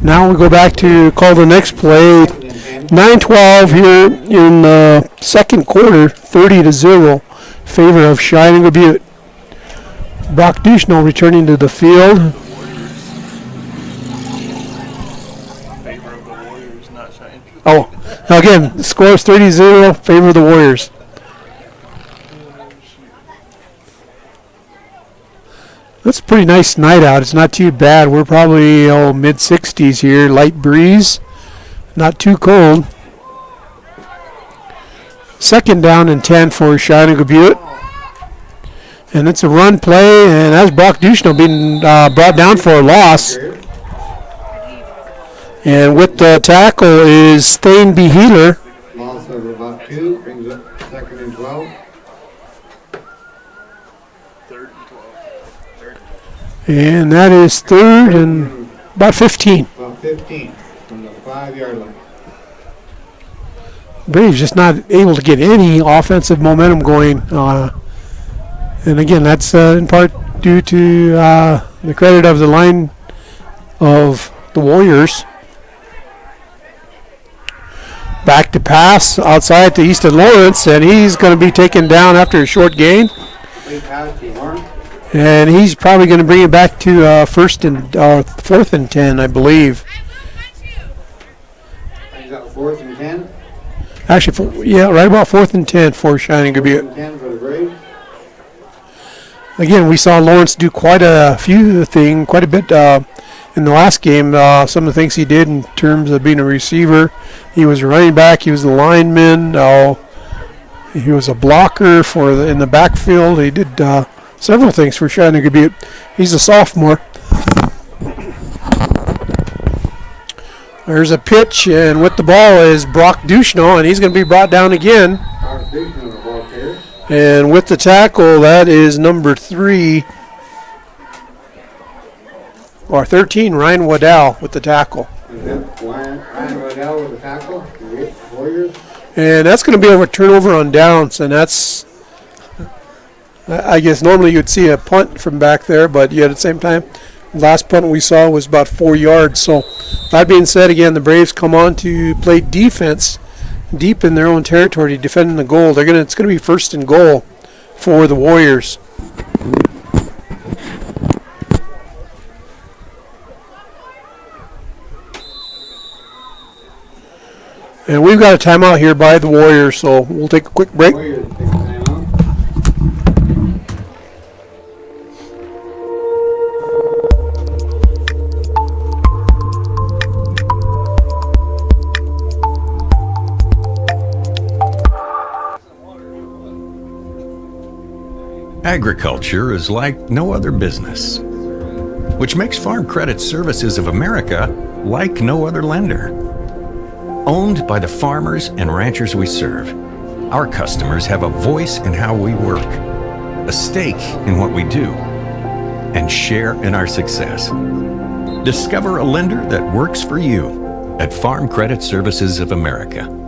now we go back to call the next play. 9-12 here in the second quarter, 30-0, favor of Cheyenne-Eagle Butte. Brock Duchesneau returning to the field. Favor of the Warriors, not Cheyenne. Oh, now again, the score is 30-0, favor of the Warriors. That's a pretty nice night out. It's not too bad. We're probably mid-60s here, light breeze, not too cold. Second down and 10 for Cheyenne-Eagle Butte. And it's a run play, and that's Brock Duchesneau being brought down for a loss. And with the tackle is Thane B. Healer. Loss of about 2, brings up 2nd and 12. 3rd and 12. And that is 3rd and about 15. About 15 from the 5-yard line. Braves just not able to get any offensive momentum going. And again, that's in part due to the credit of the line of the Warriors. Back to pass outside to Easton Lawrence, and he's going to be taken down after a short gain. And he's probably going to bring it back to 4th and 10, I believe. Brings up 4th and 10. Actually, right about 4th and 10 for Cheyenne-Eagle Butte. 4th and 10 for the Braves. Again, we saw Lawrence do quite a bit in the last game. Some of the things he did in terms of being a receiver. He was a running back. He was a lineman. He was a blocker in the backfield. He did several things for Cheyenne-Eagle Butte. He's a sophomore. There's a pitch, and with the ball is Brock Duchesneau, and he's going to be brought down again. And with the tackle, that is number 3 or 13, Ryan Waddell with the tackle. Ryan Waddell with the tackle. Warriors. And that's going to be a turnover on downs, and that's, I guess normally you'd see a punt from back there, but yet at the same time, the last punt we saw was about 4 yards. So that being said, again, the Braves come on to play defense deep in their own territory, defending the goal. It's going to be 1st and goal for the Warriors. And we've got a timeout here by the Warriors, so we'll take a quick break. Warriors take a timeout. Agriculture is like no other business, which makes Farm Credit Services of America like no other lender. Owned by the farmers and ranchers we serve, our customers have a voice in how we work, a stake in what we do, and share in our success. Discover a lender that works for you at Farm Credit Services of America.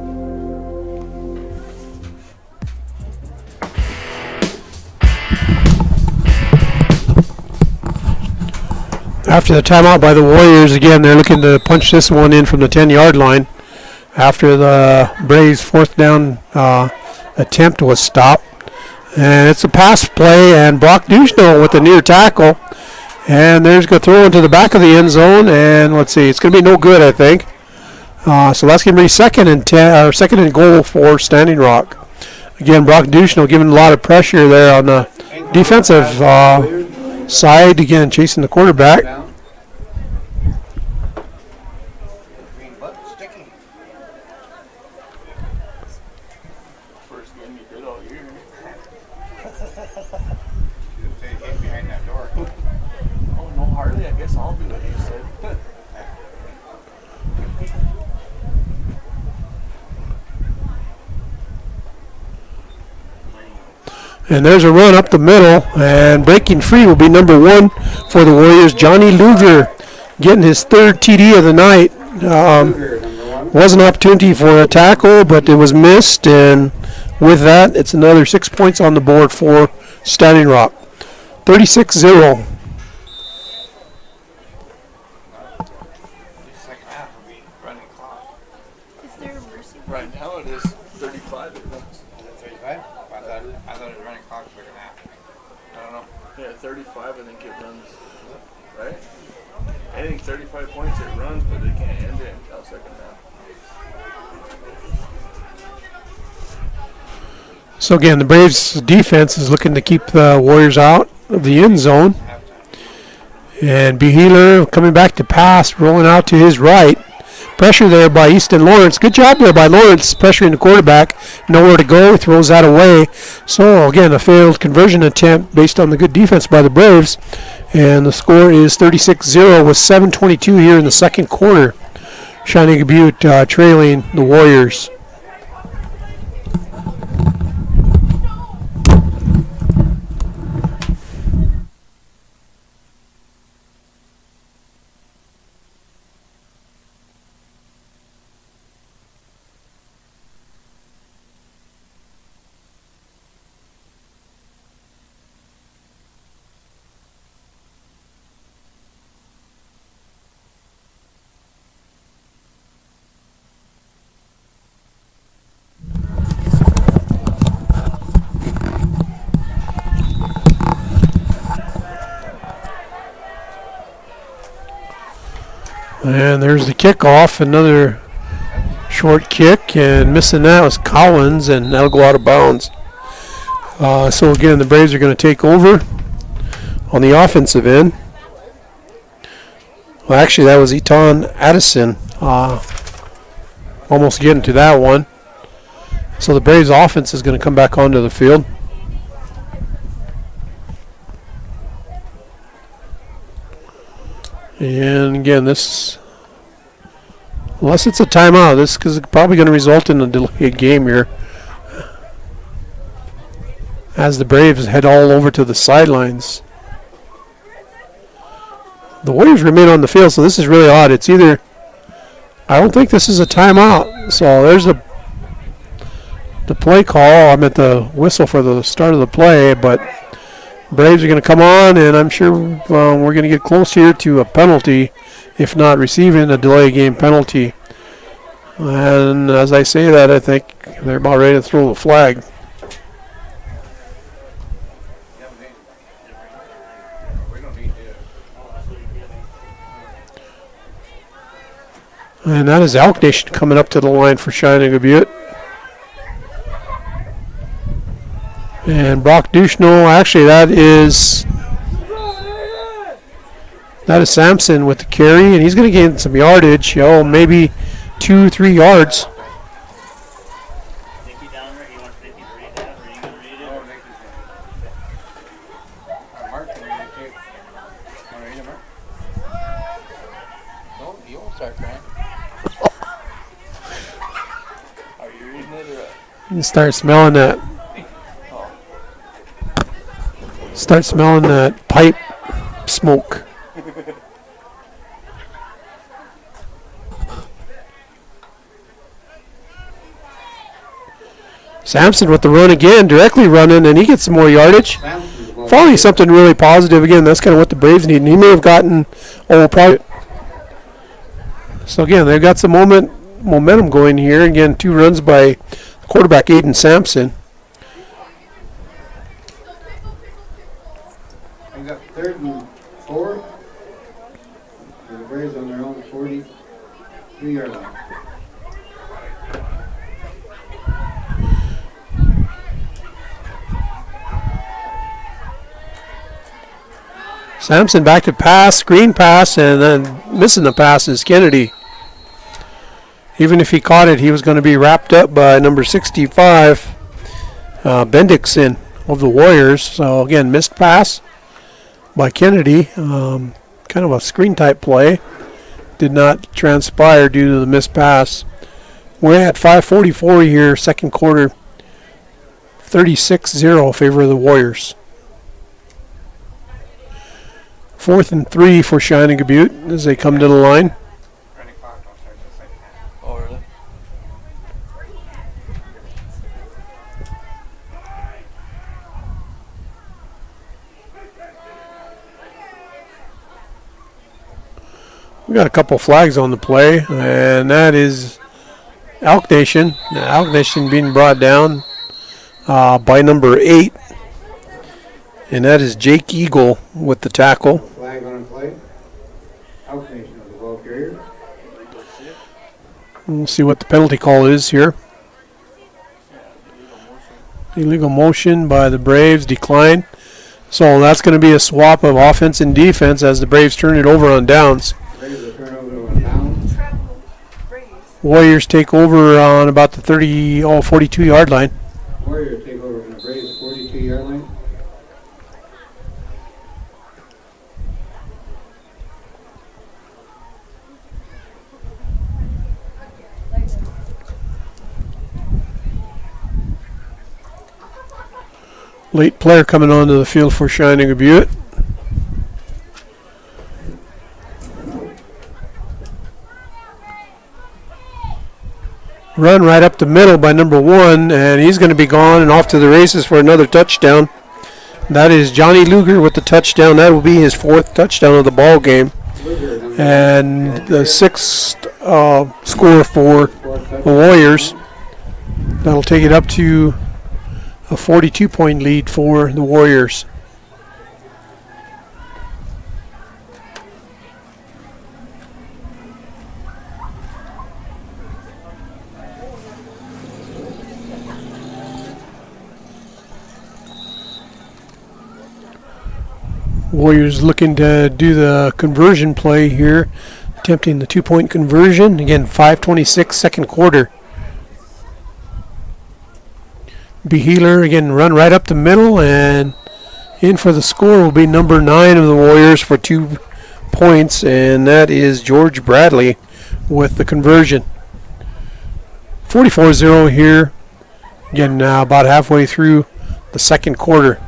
After the timeout by the Warriors, again, they're looking to punch this one in from the 10-yard line after the Braves' 4th down attempt was stopped. And it's a pass play, and Brock Duchesneau with the near tackle. And there's going to throw into the back of the end zone, and let's see, it's going to be no good, I think. So that's going to be 2nd and 10, or 2nd and goal for Standing Rock. Again, Brock Duchesneau giving a lot of pressure there on the defensive side, again, chasing the quarterback. First game you did all year. Should say hit behind that door. Oh, no, hardly. I guess I'll do it, you said. And there's a run up the middle, and breaking free will be number 1 for the Warriors, Johnny Luger, getting his 3rd TD of the night. Was an opportunity for a tackle, but it was missed, and with that, it's another 6 points on the board for Standing Rock. 36-0. Second half will be running clock. Is there a mercy? Right now it is 35. Is it 35? I thought it was running clock second half. I don't know. Yeah, 35, I think it runs, right? I think 35 points it runs, but they can't end it until second half. So again, the Braves' defense is looking to keep the Warriors out of the end zone. And Beheeler coming back to pass, rolling out to his right. Pressure there by Easton Lawrence. Good job there by Lawrence, pressuring the quarterback. Nowhere to go, throws that away. So again, a failed conversion attempt based on the good defense by the Braves. And the score is 36-0 with 7:22 here in the second quarter. Cheyenne-Eagle Butte trailing the Warriors. And there's the kickoff, another short kick, and missing that was Collins, and that'll go out of bounds. So again, the Braves are going to take over on the offensive end. Well, actually, that was Eton Addison almost getting to that one. So the Braves offense is going to come back onto the field. And again, this, unless it's a timeout, this is probably going to result in a delayed game here, as the Braves head all over to the sidelines. The Warriors remain on the field, so this is really odd. It's either, I don't think this is a timeout. So there's the play call. I meant the whistle for the start of the play, but Braves are going to come on, and I'm sure we're going to get close here to a penalty, if not receiving a delay game penalty. And as I say that, I think they're about ready to throw the flag. And that is Elk Nation coming up to the line for Cheyenne-Eagle Butte. And Brock Duchenot, actually that is Sampson with the carry, and he's going to gain some yardage, maybe 2-3 yards. You start smelling that. Start smelling that pipe smoke. Sampson with the run again, directly running, and he gets some more yardage. Finally, something really positive again. That's kind of what the Braves need. And he may have gotten probably. So again, they've got some momentum going here. Again, 2 runs by quarterback Aiden Sampson. We got 3rd and 4. The Braves on their own 43-yard line. Sampson back to pass, screen pass, and then missing the pass is Kennedy. Even if he caught it, he was going to be wrapped up by number 65, Bendixson of the Warriors. So again, missed pass by Kennedy. Kind of a screen type play. Did not transpire due to the missed pass. We're at 5:44 here, second quarter. 36-0 in favor of the Warriors. 4th and 3 for Cheyenne-Eagle Butte as they come to the line. Oh, really? We got a couple flags on the play, and that is Elk Nation. Elk Nation being brought down by number 8. And that is Jake Eagle with the tackle. Flag on play. Outnation of the ball carrier. We'll see what the penalty call is here. Illegal motion by the Braves, declined. So that's going to be a swap of offense and defense as the Braves turn it over on downs. Braves will turn over on downs. Warriors take over on about the 42-yard line. Warriors take over from the Braves 42-yard line. Late player coming onto the field for Cheyenne-Eagle Butte. Run right up the middle by number 1, and he's going to be gone and off to the races for another touchdown. That is Johnny Luger with the touchdown. That will be his 4th touchdown of the ball game. And the 6th score for the Warriors. That'll take it up to a 42-point lead for the Warriors. Warriors looking to do the conversion play here, attempting the 2-point conversion. Again, 5:26 second quarter. Behealer again, run right up the middle, and in for the score will be number 9 of the Warriors for 2 points, and that is George Bradley with the conversion. 44-0 here. Again, about halfway through the second quarter.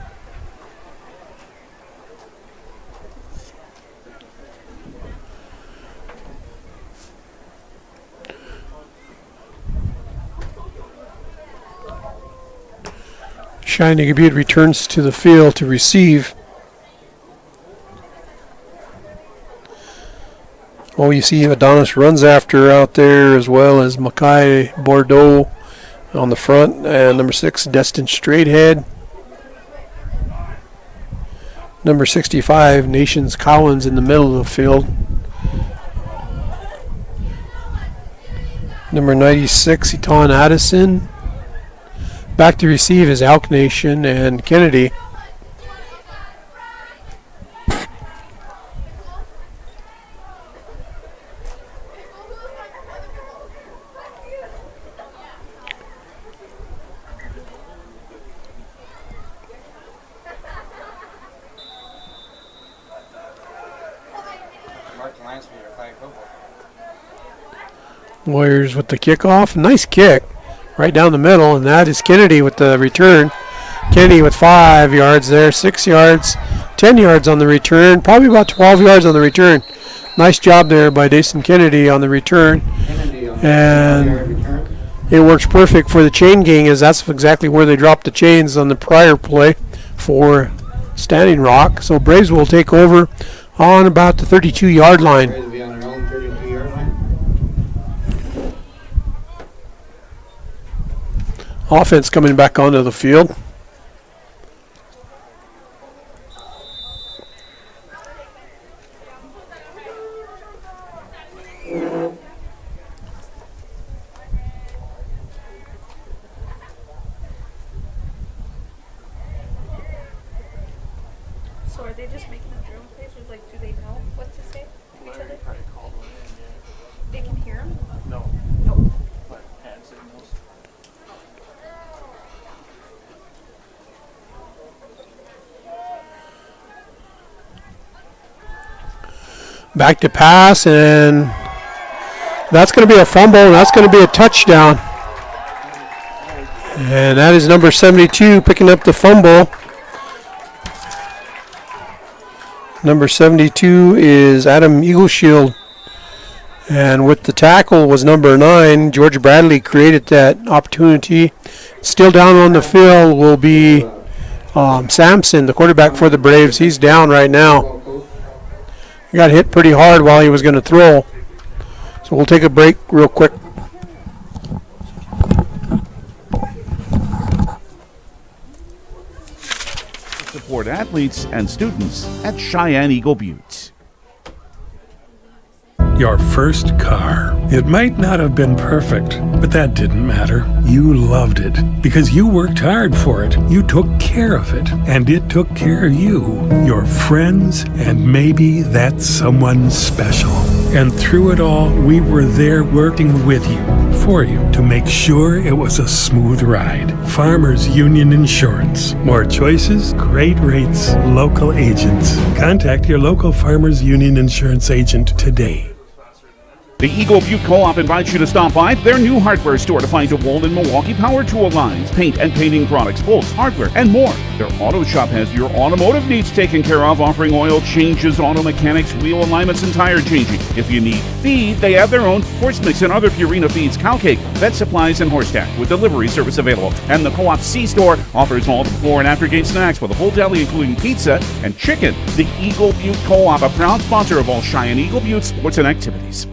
Cheyenne-Eagle Butte returns to the field to receive. Oh, you see Adonis runs after out there, as well as Mackay Bordeaux on the front, and number 6, Destin Straighthead. Number 65, Nations Collins in the middle of the field. Number 96, Eton Addison. Back to receive is Alk Nation and Kennedy. Warriors with the kickoff. Nice kick. Right down the middle, and that is Kennedy with the return. Kennedy with 5 yards there, 6 yards, 10 yards on the return, probably about 12 yards on the return. Nice job there by Jason Kennedy on the return. And it works perfect for the chain gang, as that's exactly where they dropped the chains on the prior play for Standing Rock. So Braves will take over on about the 32-yard line. Braves will be on their own 32-yard line. Offense coming back onto the field. So are they just making a drill place, or like, do they know what to say to each other? They can hear them? No. No. Like hand signals. Back to pass, and that's going to be a fumble, and that's going to be a touchdown. And that is number 72 picking up the fumble. Number 72 is Adam Eagleshield. And with the tackle was number 9. George Bradley created that opportunity. Still down on the field will be Sampson, the quarterback for the Braves. He's down right now. He got hit pretty hard while he was going to throw. So we'll take a break real quick. support athletes and students at Cheyenne-Eagle Butte. Your first car. It might not have been perfect, but that didn't matter. You loved it because you worked hard for it. You took care of it, and it took care of you, your friends, and maybe that someone special. And through it all, we were there working with you, for you, to make sure it was a smooth ride. Farmers Union Insurance. More choices, great rates, local agents. Contact your local Farmers Union Insurance agent today. The Eagle Butte Co-op invites you to stop by their new hardware store to find DeWalt and Milwaukee power tool lines, paint and painting products, bolts, hardware, and more. Their auto shop has your automotive needs taken care of, offering oil changes, auto mechanics, wheel alignments, and tire changing. If you need feed, they have their own horse mix and other Purina feeds, cow cake, vet supplies, and horse tack with delivery service available. And the Co-op C-Store offers all the before and after game snacks with a full deli including pizza and chicken. The Eagle Butte Co-op, a proud sponsor of all Cheyenne-Eagle Butte sports and activities.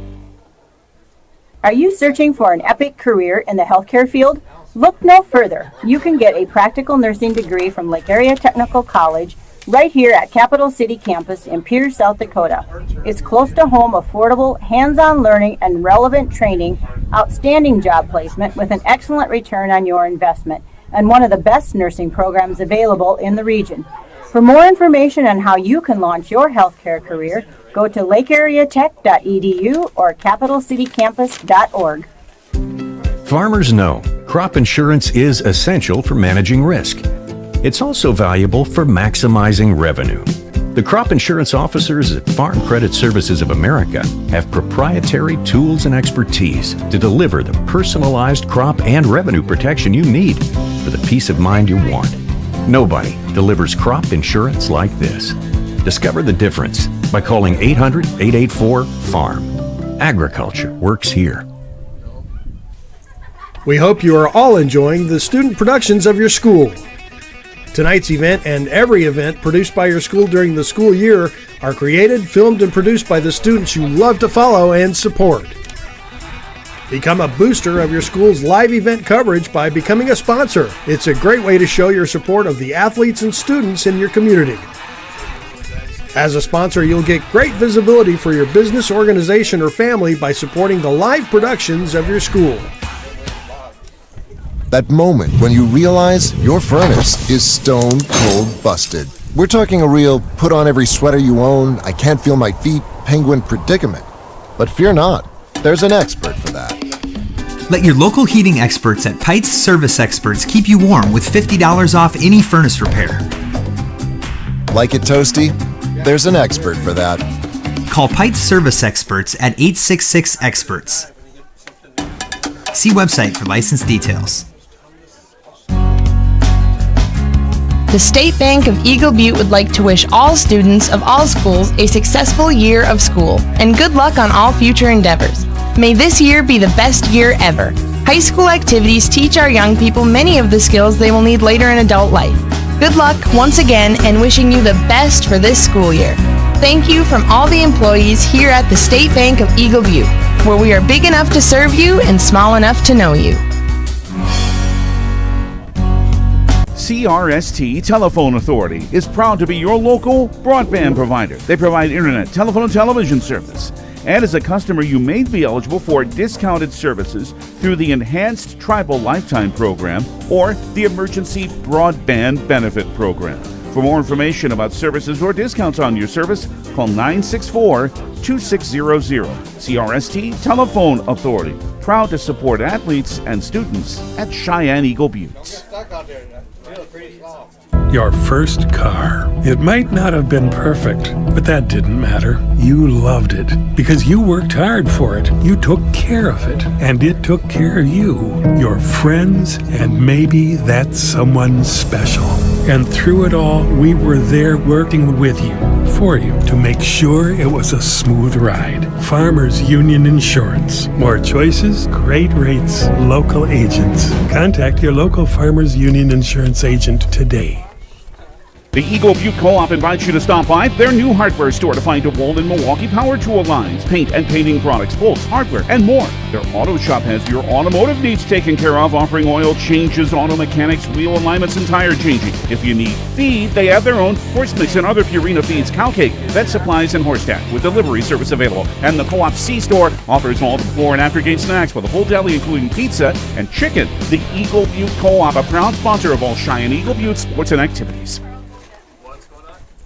Are you searching for an epic career in the healthcare field? Look no further. You can get a practical nursing degree from Lake Area Technical College right here at Capital City Campus in Pierce, South Dakota. It's close to home, affordable, hands-on learning, and relevant training, outstanding job placement with an excellent return on your investment, and one of the best nursing programs available in the region. For more information on how you can launch your healthcare career, go to lakeareatech.edu or capitalcitycampus.org. Farmers know crop insurance is essential for managing risk. It's also valuable for maximizing revenue. The crop insurance officers at Farm Credit Services of America have proprietary tools and expertise to deliver the personalized crop and revenue protection you need for the peace of mind you want. Nobody delivers crop insurance like this. Discover the difference by calling 800-884-FARM. Agriculture works here. We hope you are all enjoying the student productions of your school. Tonight's event and every event produced by your school during the school year are created, filmed, and produced by the students you love to follow and support. Become a booster of your school's live event coverage by becoming a sponsor. It's a great way to show your support of the athletes and students in your community. As a sponsor, you'll get great visibility for your business, organization, or family by supporting the live productions of your school. That moment when you realize your furnace is stone cold busted. We're talking a real put on every sweater you own, I can't feel my feet, penguin predicament. But fear not, there's an expert for that. Let your local heating experts at Pites Service Experts keep you warm with $50 off any furnace repair. Like it toasty? There's an expert for that. Call Pites Service Experts at 866-EXPERTS. See website for license details. The State Bank of Eagle Butte would like to wish all students of all schools a successful year of school and good luck on all future endeavors. May this year be the best year ever. High school activities teach our young people many of the skills they will need later in adult life. Good luck once again and wishing you the best for this school year. Thank you from all the employees here at the State Bank of Eagle Butte, where we are big enough to serve you and small enough to know you. CRST Telephone Authority is proud to be your local broadband provider. They provide internet, telephone, and television service. And as a customer, you may be eligible for discounted services through the Enhanced Tribal Lifetime Program or the Emergency Broadband Benefit Program. For more information about services or discounts on your service, call 964-2600. CRST Telephone Authority, proud to support athletes and students at Cheyenne-Eagle Butte. Your first car. It might not have been perfect, but that didn't matter. You loved it because you worked hard for it. You took care of it, and it took care of you, your friends, and maybe that someone special. And through it all, we were there working with you, for you, to make sure it was a smooth ride. Farmers Union Insurance. More choices, great rates, local agents. Contact your local Farmers Union Insurance agent today. The Eagle Butte Co-op invites you to stop by their new hardware store to find DeWalt and Milwaukee power tool lines, paint and painting products, bolts, hardware, and more. Their auto shop has your automotive needs taken care of, offering oil changes, auto mechanics, wheel alignments, and tire changing. If you need feed, they have their own horse mix and other Purina feeds, cow cake, vet supplies, and horse tack with delivery service available. And the Co-op C-Store offers all the before and after game snacks with a full deli including pizza and chicken. The Eagle Butte Co-op, a proud sponsor of all Cheyenne-Eagle Butte sports and activities.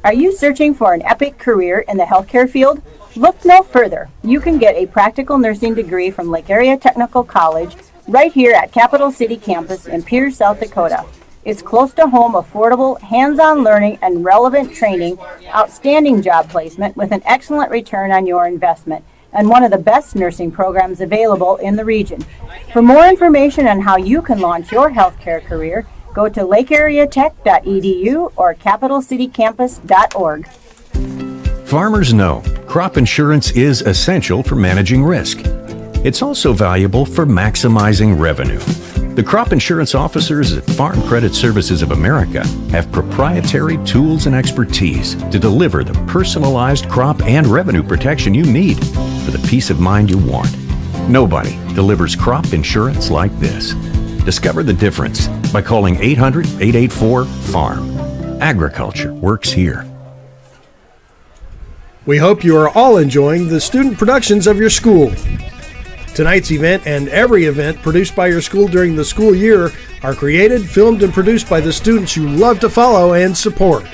Are you searching for an epic career in the healthcare field? Look no further. You can get a practical nursing degree from Lake Area Technical College right here at Capital City campus in Pierce, South Dakota. It's close to home, affordable, hands-on learning, and relevant training, outstanding job placement with an excellent return on your investment, and one of the best nursing programs available in the region. For more information on how you can launch your healthcare career, go to lakeareatech.edu or capitalcitycampus.org. Farmers know crop insurance is essential for managing risk. It's also valuable for maximizing revenue. The crop insurance officers at Farm Credit Services of America have proprietary tools and expertise to deliver the personalized crop and revenue protection you need for the peace of mind you want. Nobody delivers crop insurance like this. Discover the difference by calling 800-884-FARM. Agriculture works here. We hope you are all enjoying the student productions of your school. Tonight's event and every event produced by your school during the school year are created, filmed, and produced by the students you love to follow and support.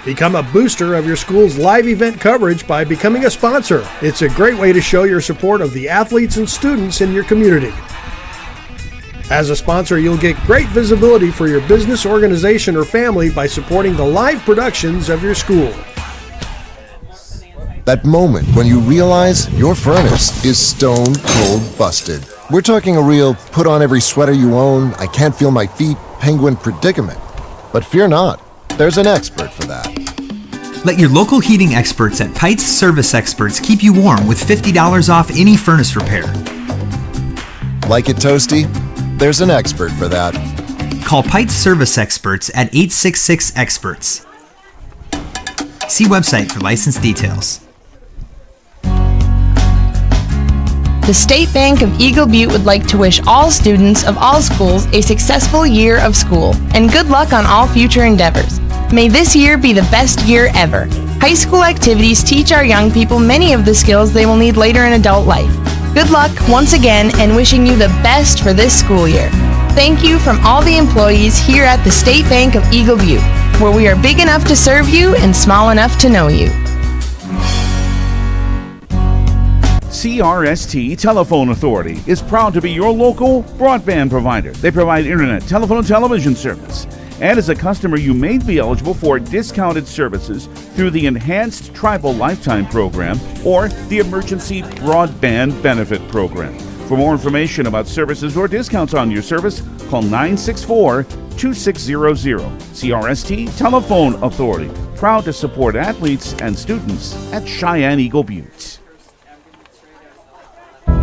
Become a booster of your school's live event coverage by becoming a sponsor. It's a great way to show your support of the athletes and students in your community. As a sponsor, you'll get great visibility for your business, organization, or family by supporting the live productions of your school. That moment when you realize your furnace is stone cold busted. We're talking a real put on every sweater you own, I can't feel my feet, penguin predicament. But fear not, there's an expert for that. Let your local heating experts at Pites Service Experts keep you warm with $50 off any furnace repair. Like it toasty? There's an expert for that. Call Pites Service Experts at 866-EXPERTS. See website for license details. The State Bank of Eagle Butte would like to wish all students of all schools a successful year of school and good luck on all future endeavors. May this year be the best year ever. High school activities teach our young people many of the skills they will need later in adult life. Good luck once again and wishing you the best for this school year. Thank you from all the employees here at the State Bank of Eagle Butte, where we are big enough to serve you and small enough to know you. CRST Telephone Authority is proud to be your local broadband provider. They provide internet, telephone, and television service. And as a customer, you may be eligible for discounted services through the Enhanced Tribal Lifetime Program or the Emergency Broadband Benefit Program. For more information about services or discounts on your service, call 964-2600. CRST Telephone Authority, proud to support athletes and students at Cheyenne-Eagle Butte.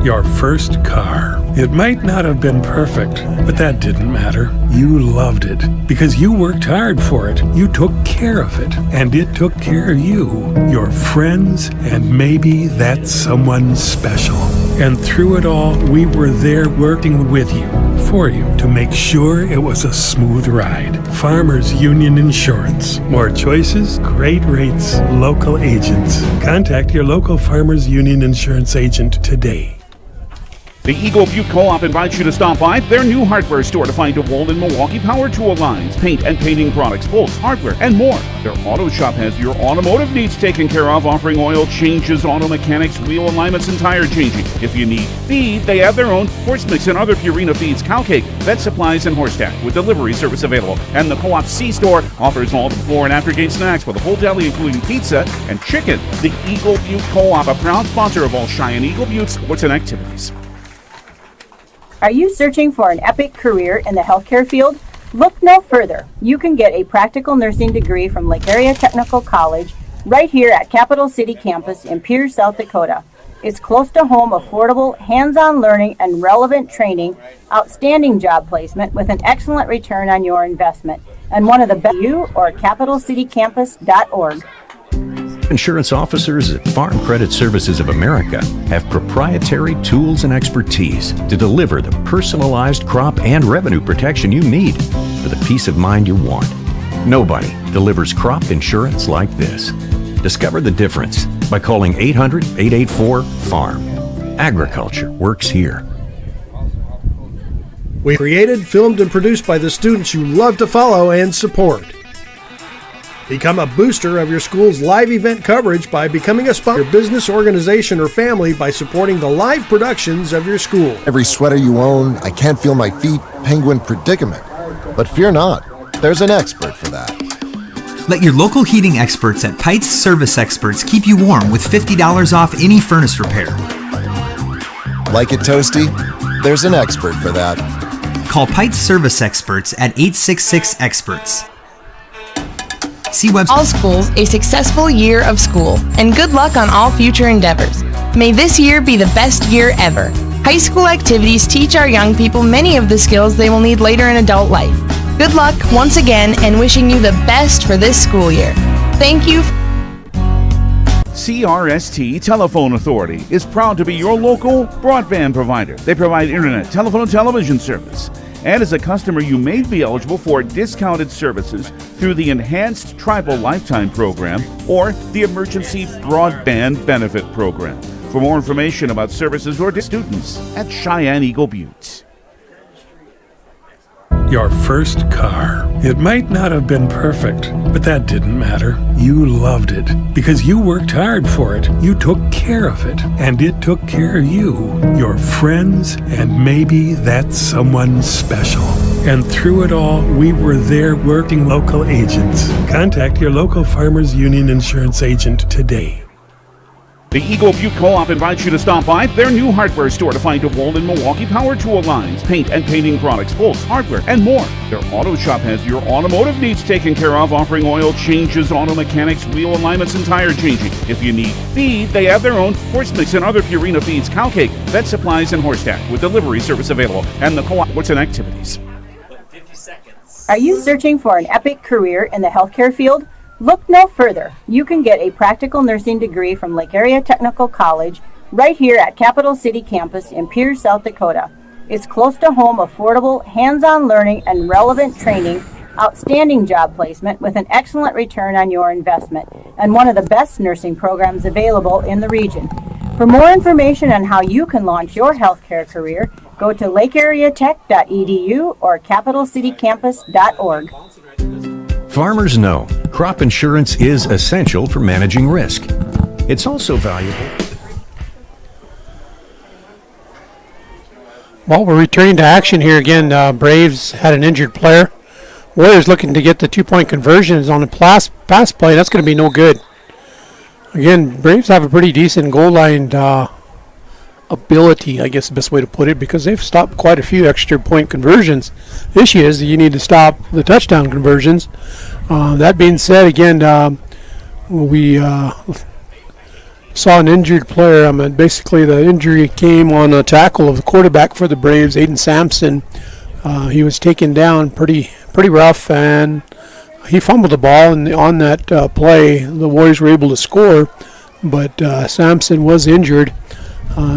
Your first car. It might not have been perfect, but that didn't matter. You loved it because you worked hard for it. You took care of it, and it took care of you, your friends, and maybe that someone special. And through it all, we were there working with you, for you, to make sure it was a smooth ride. Farmers Union Insurance. More choices, great rates, local agents. Contact your local Farmers Union Insurance agent today. The Eagle Butte Co-op invites you to stop by their new hardware store to find DeWalt and Milwaukee power tool lines, paint and painting products, bolts, hardware, and more. Their auto shop has your automotive needs taken care of, offering oil changes, auto mechanics, wheel alignments, and tire changing. If you need feed, they have their own horse mix and other Purina feeds, cow cake, vet supplies, and horse tack with delivery service available. And the Co-op C-Store offers all the before and after game snacks with a full deli including pizza and chicken. The Eagle Butte Co-op, a proud sponsor of all Cheyenne-Eagle Butte sports and activities. Are you searching for an epic career in the healthcare field? Look no further. You can get a practical nursing degree from Lake Area Technical College right here at Capital City campus in Pierce, South Dakota. It's close to home, affordable, hands-on learning and relevant training, outstanding job placement with an excellent return on your investment, and one of the best. You or capitalcitycampus.org. Insurance officers at Farm Credit Services of America have proprietary tools and expertise to deliver the personalized crop and revenue protection you need for the peace of mind you want. Nobody delivers crop insurance like this. Discover the difference by calling 800-884-FARM. Agriculture works here. We created, filmed, and produced by the students you love to follow and support. Become a booster of your school's live event coverage by becoming a sponsor of your business, organization, or family by supporting the live productions of your school. Every sweater you own, I can't feel my feet, penguin predicament. But fear not, there's an expert for that. Let your local heating experts at Pites Service Experts keep you warm with $50 off any furnace repair. Like it toasty? There's an expert for that. Call Pites Service Experts at 866-EXPERTS. See website. All schools a successful year of school, and good luck on all future endeavors. May this year be the best year ever. High school activities teach our young people many of the skills they will need later in adult life. Good luck once again, and wishing you the best for this school year. Thank you. CRST Telephone Authority is proud to be your local broadband provider. They provide internet, telephone, and television service. And as a customer, you may be eligible for discounted services through the Enhanced Tribal Lifetime Program or the Emergency Broadband Benefit Program. For more information about services or students at Cheyenne-Eagle Butte. Your first car. It might not have been perfect, but that didn't matter. You loved it because you worked hard for it. You took care of it, and it took care of you, your friends, and maybe that someone special. And through it all, we were there working local agents. Contact your local Farmers Union insurance agent today. The Eagle Butte Co-op invites you to stop by their new hardware store to find DeWalt and Milwaukee power tool lines, paint and painting products, bolts, hardware, and more. Their auto shop has your automotive needs taken care of, offering oil changes, auto mechanics, wheel alignments, and tire changing. If you need feed, they have their own horse mix and other Purina feeds, cow cake, vet supplies, and horse tack with delivery service available. And the co-op sports and activities. 50 seconds. Are you searching for an epic career in the healthcare field? Look no further. You can get a practical nursing degree from Lake Area Technical College right here at Capital City Campus in Pierce, South Dakota. It's close to home, affordable, hands-on learning and relevant training, outstanding job placement with an excellent return on your investment, and one of the best nursing programs available in the region. For more information on how you can launch your healthcare career, go to lakeareatech.edu or capitalcitycampus.org. Farmers know crop insurance is essential for managing risk. It's also valuable. Well, we're returning to action here again. Braves had an injured player. Warriors looking to get the two-point conversions on the pass play. That's going to be no good. Again, Braves have a pretty decent goal line ability, I guess the best way to put it, because they've stopped quite a few extra point conversions. The issue is that you need to stop the touchdown conversions. That being said, again, we saw an injured player. Basically, the injury came on a tackle of the quarterback for the Braves, Aiden Sampson. He was taken down pretty rough, and he fumbled the ball. And on that play, the Warriors were able to score, but Sampson was injured.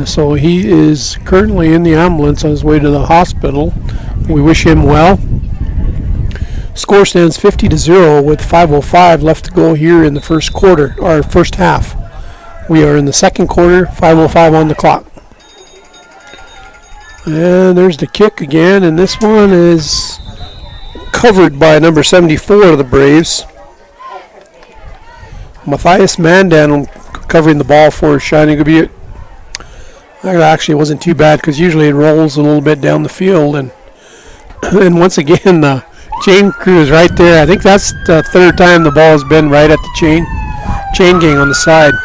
So he is currently in the ambulance on his way to the hospital. We wish him well. Score stands 50-0 with 5:05 left to go here in the first quarter, or first half. We are in the second quarter, 5:05 on the clock. And there's the kick again, and this one is covered by number 74 of the Braves. Matthias Mandan covering the ball for Cheyenne-Eagle Butte. That actually wasn't too bad, because usually it rolls a little bit down the field, and once again the chain crew is right there. I think that's the third time the ball has been right at the chain gang on the side.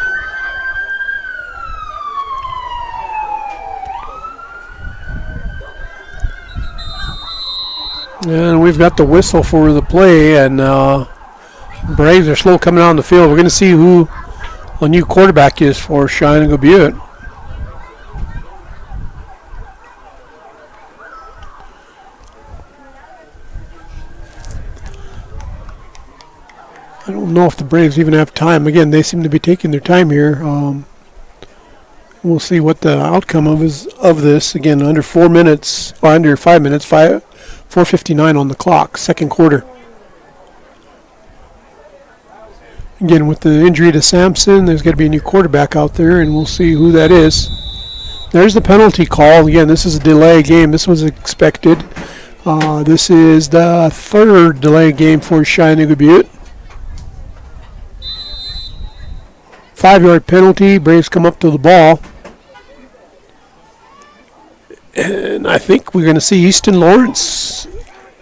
And we've got the whistle for the play, and Braves are slow coming on the field. We're going to see who the new quarterback is for Cheyenne-Eagle Butte. I don't know if the Braves even have time. Again, they seem to be taking their time here. We'll see what the outcome of this. Again, under 4 minutes, or under 5 minutes, 4:59 on the clock, second quarter. Again, with the injury to Sampson, there's got to be a new quarterback out there, and we'll see who that is. There's the penalty call. Again, this is a delay game. This was expected. This is the third delay game for Cheyenne-Eagle Butte. 5-yard penalty. Braves come up to the ball. And I think we're going to see Easton Lawrence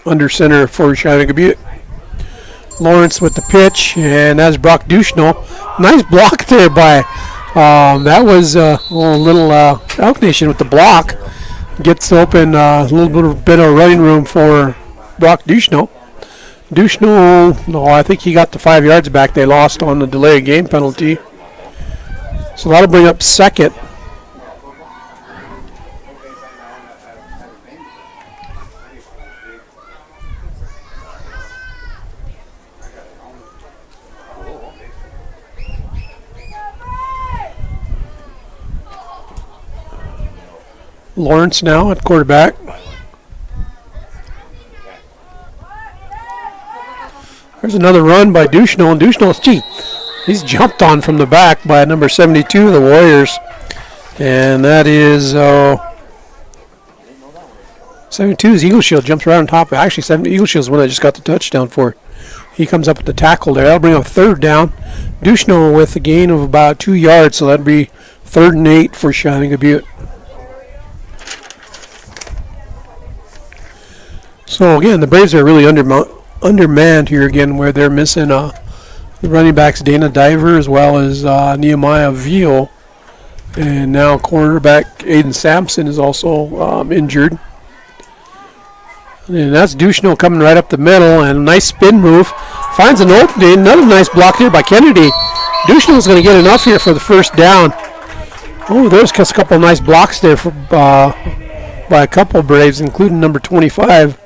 under center for Cheyenne-Eagle Butte. Lawrence with the pitch, and that's Brock Duchenot. Nice block there by, that was a little Elk Nation with the block. Gets open a little bit of running room for Brock Duchenot. I think he got the 5 yards back. They lost on the delay game penalty. So that'll bring up second. Lawrence now at quarterback. There's another run by Duchenot, and Duchenot, he's jumped on from the back by number 72 of the Warriors. And that is 72 is Eagle Shield, jumps right on top. Actually, Eagle Shield is the one that just got the touchdown for. He comes up with the tackle there. That'll bring up third down. Duchenot with a gain of about 2 yards, so that'd be 3rd and 8 for Cheyenne-Eagle Butte. So again, the Braves are really undermanned here again, where they're missing the running backs Dana Diver as well as Nehemiah Veal, and now quarterback Aiden Sampson is also injured. And that's Duchenot coming right up the middle, and a nice spin move, finds an opening. Another nice block there by Kennedy. Duchenot's going to get enough here for the first down. Oh, there's just a couple nice blocks there by a couple of Braves, including number 25.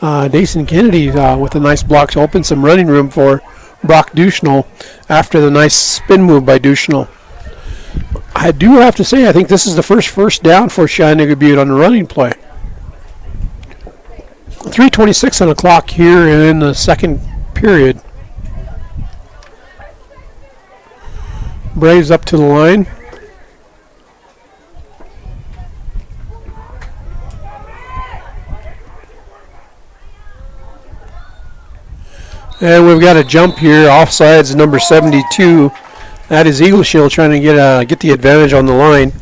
Dason Kennedy with a nice block to open some running room for Brock Duchenot after the nice spin move by Duchenot. I do have to say, I think this is the first down for Cheyenne-Eagle Butte on the running play. 3:26 on the clock here in the second period. Braves up to the line. And we've got a jump here. Offsides number 72. That is Eagle Shield trying to get the advantage on the line.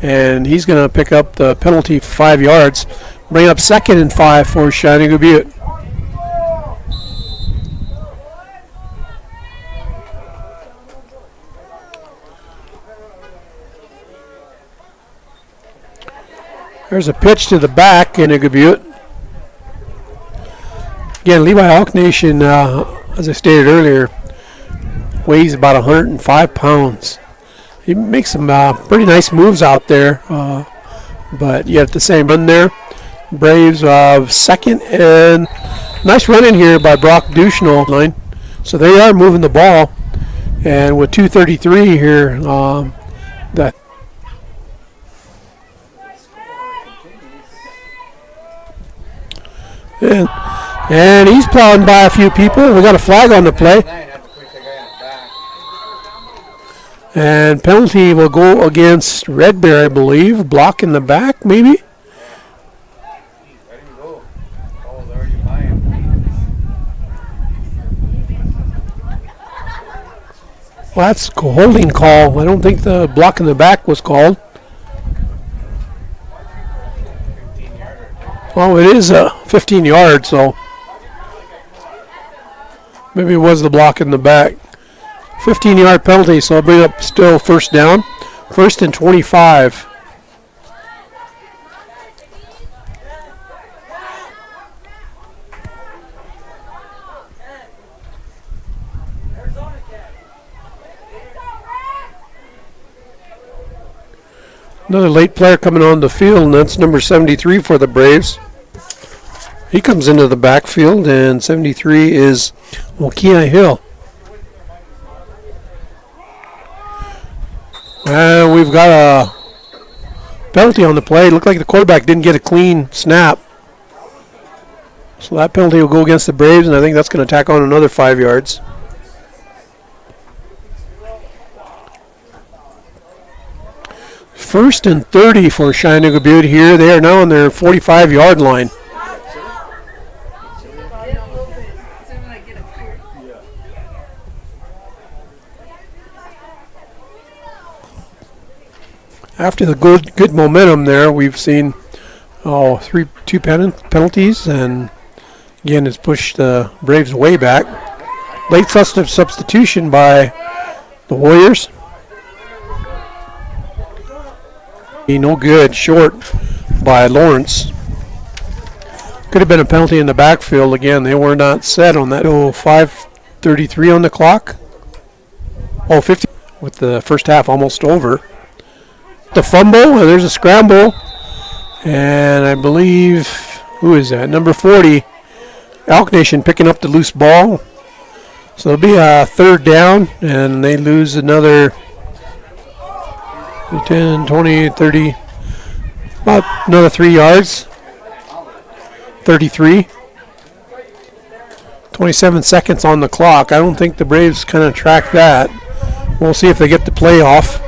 And he's going to pick up the penalty for 5 yards. Bring up 2nd and 5 for Cheyenne-Eagle Butte. There's a pitch to the back in Eagle Butte. Again, Levi Elk Nation, as I stated earlier, weighs about 105 pounds. He makes some pretty nice moves out there, but yet at the same run there. Braves 2nd and nice run in here by Brock Duchenot line. So they are moving the ball, and with 2:33 here, that. And he's plowing by a few people. We got a flag on the play. And penalty will go against Red Bear, I believe. Block in the back, maybe? Well, that's a holding call. I don't think the block in the back was called. Well, it is 15 yards, so maybe it was the block in the back. 15-yard penalty, so I'll bring up still first down. 1st and 25. Another late player coming on the field, and that's number 73 for the Braves. He comes into the backfield, and 73 is Wakia Hill. And we've got a penalty on the play. Looked like the quarterback didn't get a clean snap. So that penalty will go against the Braves, and I think that's going to tack on another 5 yards. First and 30 for Cheyenne-Eagle Butte here. They are now on their 45-yard line. After the good momentum there, we've seen two penalties, and again, it's pushed the Braves way back. Late substitution by the Warriors. No good, short by Lawrence. Could have been a penalty in the backfield again. They were not set on that. 5:33 on the clock. 50 with the first half almost over. The fumble, and there's a scramble. And I believe, who is that? Number 40, Elk Nation picking up the loose ball. So it'll be a third down, and they lose another 10, 20, 30, about another 3 yards. 33. 27 seconds on the clock. I don't think the Braves kind of track that. We'll see if they get the play off.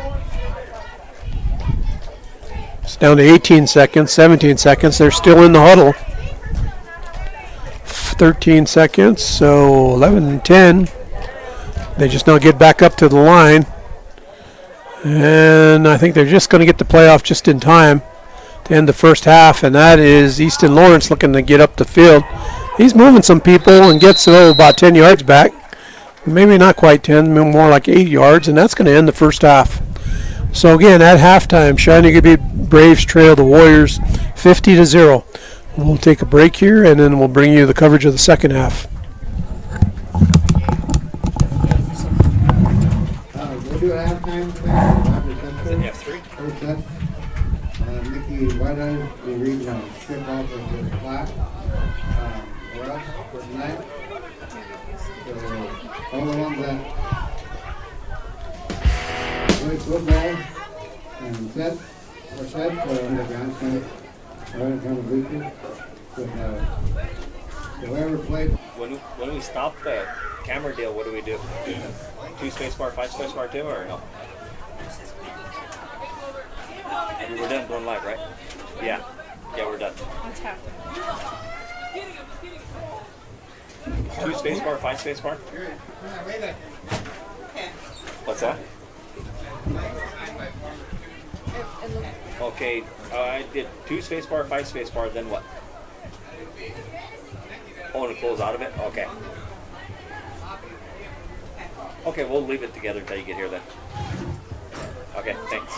It's down to 18 seconds, 17 seconds. They're still in the huddle. 13 seconds, so 11 and 10. They just now get back up to the line. And I think they're just going to get the playoff just in time to end the first half, and that is Easton Lawrence looking to get up the field. He's moving some people and gets about 10 yards back. Maybe not quite 10, more like 8 yards, and that's going to end the first half. So again, at halftime, Cheyenne-Eagle Butte Braves trail the Warriors 50-0. We'll take a break here, and then we'll bring you the coverage of the second half. We'll do a halftime thing. Have three. First set. Mickey Whitehead will read strip off of the flat for us for tonight. So all the ones that play football and set or set for the grandstand right in front of bleachers. So whoever played. When we stop the camera deal, what do we do? 2 spacebar, 5 spacebar 2, or no? We're done going live, right? Yeah. Yeah, we're done. What's happening? 2 spacebar, 5 spacebar? What's that? Okay, I did 2 spacebar, 5 spacebar, then what? Oh, and it pulls out of it? Okay. Okay, we'll leave it together until you get here then. Okay, thanks.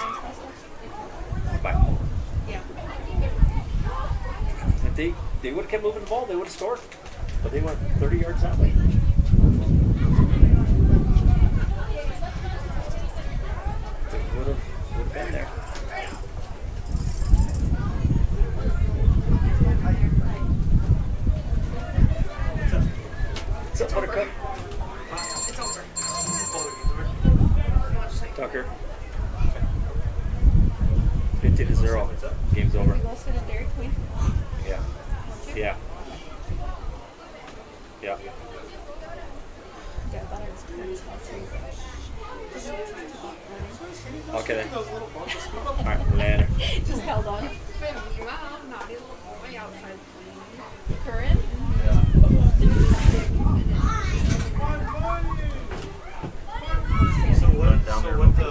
Bye. If they would have kept moving the ball, they would have scored. But they went 30 yards that way. They would have been there. What's up, Buttercup? It's over. Tucker. 50-0. Game's over. Wilson and Dairy Queen. Yeah. Yeah. Yeah. Okay then. Alright, later. Just held on. Naughty little boy outside playing. Corinne? So what the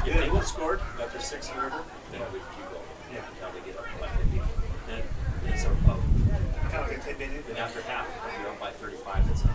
If they would have scored after 6 in River, then we would keep going. Yeah. Now they get up by 50. Then it's a, kind of like they did. and after half, if you're up by 35, it's a